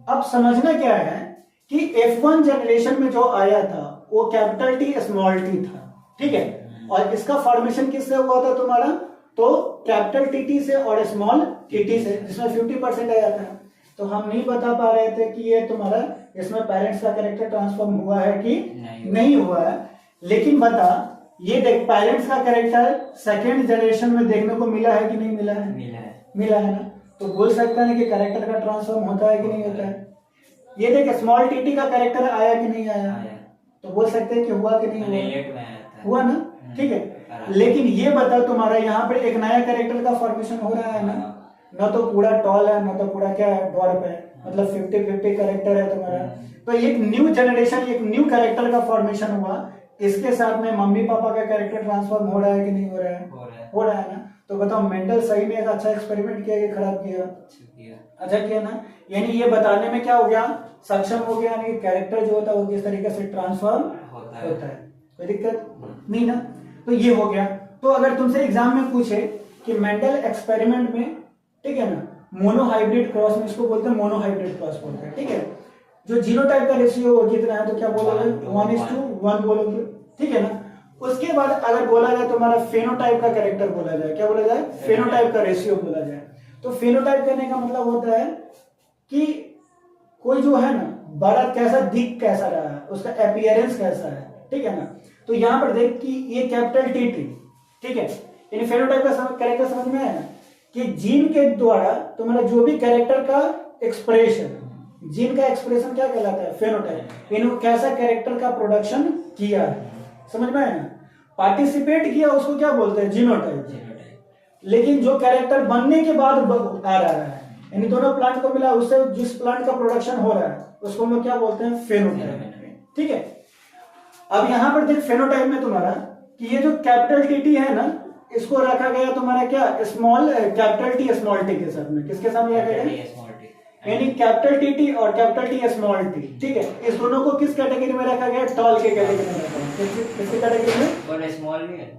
अब समझना क्या है कि F1 जनरेशन में जो आया था वो कैपिटल टी स्मॉल टी था। ठीक है, और इसका फॉर्मेशन किससे हुआ था तुम्हारा, तो कैपिटल टीटी से और स्मॉल टीटी से, जिसमें 50% आया था। तो हम नहीं बता पा रहे थे कि ये तुम्हारा इसमें पेरेंट्स का कैरेक्टर ट्रांसफॉर्म हुआ है कि नहीं हुआ है। लेकिन बता ये देख पेरेंट्स का कैरेक्टर सेकेंड जनरेशन में देखने को मिला है कि नहीं मिला है, मिला है ना। तो बोल सकता है कि कैरेक्टर का ट्रांसफॉर्म होता है कि नहीं होता है। ये देख स्मॉल टीटी का कैरेक्टर आया कि नहीं आया, तो बोल सकते हैं कि हुआ कि नहीं हुआ ना। ठीक है, लेकिन ये बता तुम्हारा यहाँ पर एक नया कैरेक्टर का फॉर्मेशन हो रहा है ना, ना तो पूरा टॉल है, ना तो पूरा क्या है, डॉर्फ है, मतलब 50-50 कैरेक्टर है तुम्हारा। तो एक न्यू जनरेशन, एक न्यू कैरेक्टर का फॉर्मेशन हुआ। इसके साथ में मम्मी पापा का कैरेक्टर ट्रांसफॉर्म हो रहा है कि नहीं हो रहा है? हो रहा है ना। तो बताओ मेंडल सही में एक अच्छा एक्सपेरिमेंट किया कि खराब किया? अच्छा किया ना। यानी ये बताने में क्या हो गया, सक्षम हो गया, यानी कैरेक्टर जो होता है वो किस तरीके से ट्रांसफॉर्म होता है। कोई दिक्कत नहीं ना। तो ये हो गया। तो अगर तुमसे एग्जाम में पूछे कि मेंडल एक्सपेरिमेंट में, ठीक है ना, मोनोहाइब्रिड क्रॉस में, इसको बोलते हैं मोनोहाइब्रिड क्रॉस बोलते हैं, ठीक है, जो जीनोटाइप का रेशियो कितना है, तो क्या बोलोगे? 1:1 बोलोगे, ठीक है ना। उसके बाद अगर बोला जाए तुम्हारा फेनोटाइप का कैरेक्टर बोला जाए, क्या बोला जाए? फेनोटाइप का रेशियो बोला जाए। तो फेनोटाइप करने का मतलब होता है कि कोई जो है ना बड़ा कैसा, दिख कैसा रहा है, उसका अपीयरेंस कैसा है, ठीक है ना। तो यहाँ पर देख कि ये कैपिटल टी, ठीक है, यानी फेनोटाइप का कैरेक्टर समझ में आया ना, कि जीन के द्वारा तुम्हारा जो भी कैरेक्टर का एक्सप्रेशन, जीन का एक्सप्रेशन क्या कहलाता है? फेनोटाइप। यानी वो कैसा कैरेक्टर का प्रोडक्शन किया है, समझ में आया ना। पार्टिसिपेट किया उसको क्या बोलते हैं? जीनोटाइप। लेकिन जो कैरेक्टर बनने के बाद आ रहा है, यानी दोनों प्लांट को मिला, उससे जिस प्लांट का प्रोडक्शन हो रहा है उसको हम लोग क्या बोलते हैं? फेनोटाइप, ठीक है। अब यहां पर देख फेनोटाइप में तुम्हारा कि ये जो कैपिटल टी है ना, इसको रखा गया तुम्हारा क्या? Small capital T small T के साथ में। किसके साथ में रखा गया? यानी कैपिटल टी और कैपिटल टी स्मॉल टी, ठीक है। इस दोनों को किस कैटेगरी में रखा गया? टॉल के कैटेगरी में रखा गया। किसके कैटेगरी में? और स्मॉल नहीं है,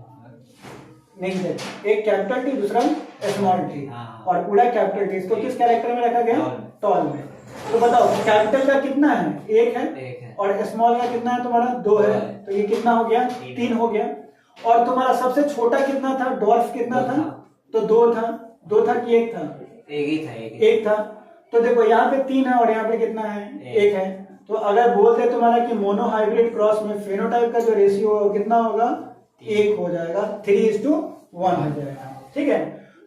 नहीं है, एक कैपिटल टी दूसरा स्मॉल टी, और पूरा कैपिटल टी, इसको किस कैरेक्टर में रखा गया? टॉल में। तो बताओ कैपिटल का कितना है? 1 है, और स्मॉल का कितना है तुम्हारा? 2 है। तो ये कितना हो गया? 3 हो गया। और तुम्हारा सबसे छोटा कितना था? डॉर्फ कितना था? तो 2 था। 2 था कि 1 था? एक था। तो देखो यहाँ पे 3 है और यहाँ पे कितना है? 1 है। तो अगर बोलते तुम्हारा कि मोनोहाइब्रिड क्रॉस में फेनोटाइप का जो रेशियो कितना होगा? 1 हो जाएगा, 3:1 हो जाएगा, ठीक है।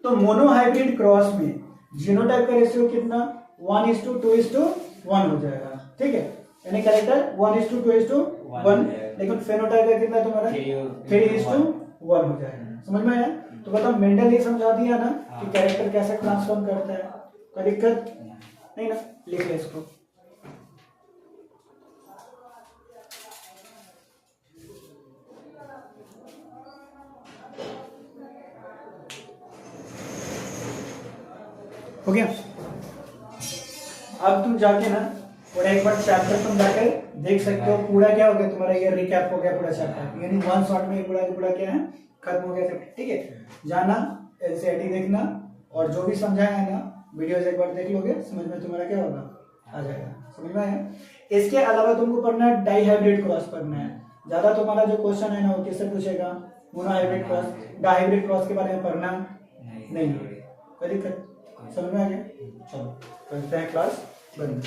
तो मोनोहाइब्रिड क्रॉस में जीनोटाइप का रेशियो कितना? 1:2:1 हो जाएगा, ठीक है। यानी कैरेक्टर 1:2:1, लेकिन फेनोटाइप का कितना तुम्हारा? 3:1 हो जाएगा। समझ में आया? तो बताओ मेंडल ने समझा दिया ना कि कैरेक्टर कैसे ट्रांसफॉर्म करता है। कोई दिक्कत नहीं ना। लिख ले इसको। हो गया। अब तुम जाके ना पूरा एक बार चैप्टर तुम जाकर देख सकते हो, पूरा क्या हो गया तुम्हारा, ये रिकैप हो गया पूरा चैप्टर, यानी 1 शॉट में पूरा क्या है, खत्म हो गया चैप्टर, ठीक है। जाना एनसीईआरटी देखना, और जो भी समझाया है ना वीडियोस एक बार देख लोगे, समझ में तुम्हारा क्या होगा, आ जाएगा। समझ में आया? इसके अलावा तुमको पढ़ना है डाइहाइब्रिड क्रॉस पढ़ना है। ज्यादा तुम्हारा जो क्वेश्चन है ना वो किससे पूछेगा? मोनोहाइब्रिड क्रॉस, डाइहाइब्रिड क्रॉस के बारे में पढ़ना नहीं। कोई दिक्कत? समझ में आ गया? चलो करते हैं क्लास बंद।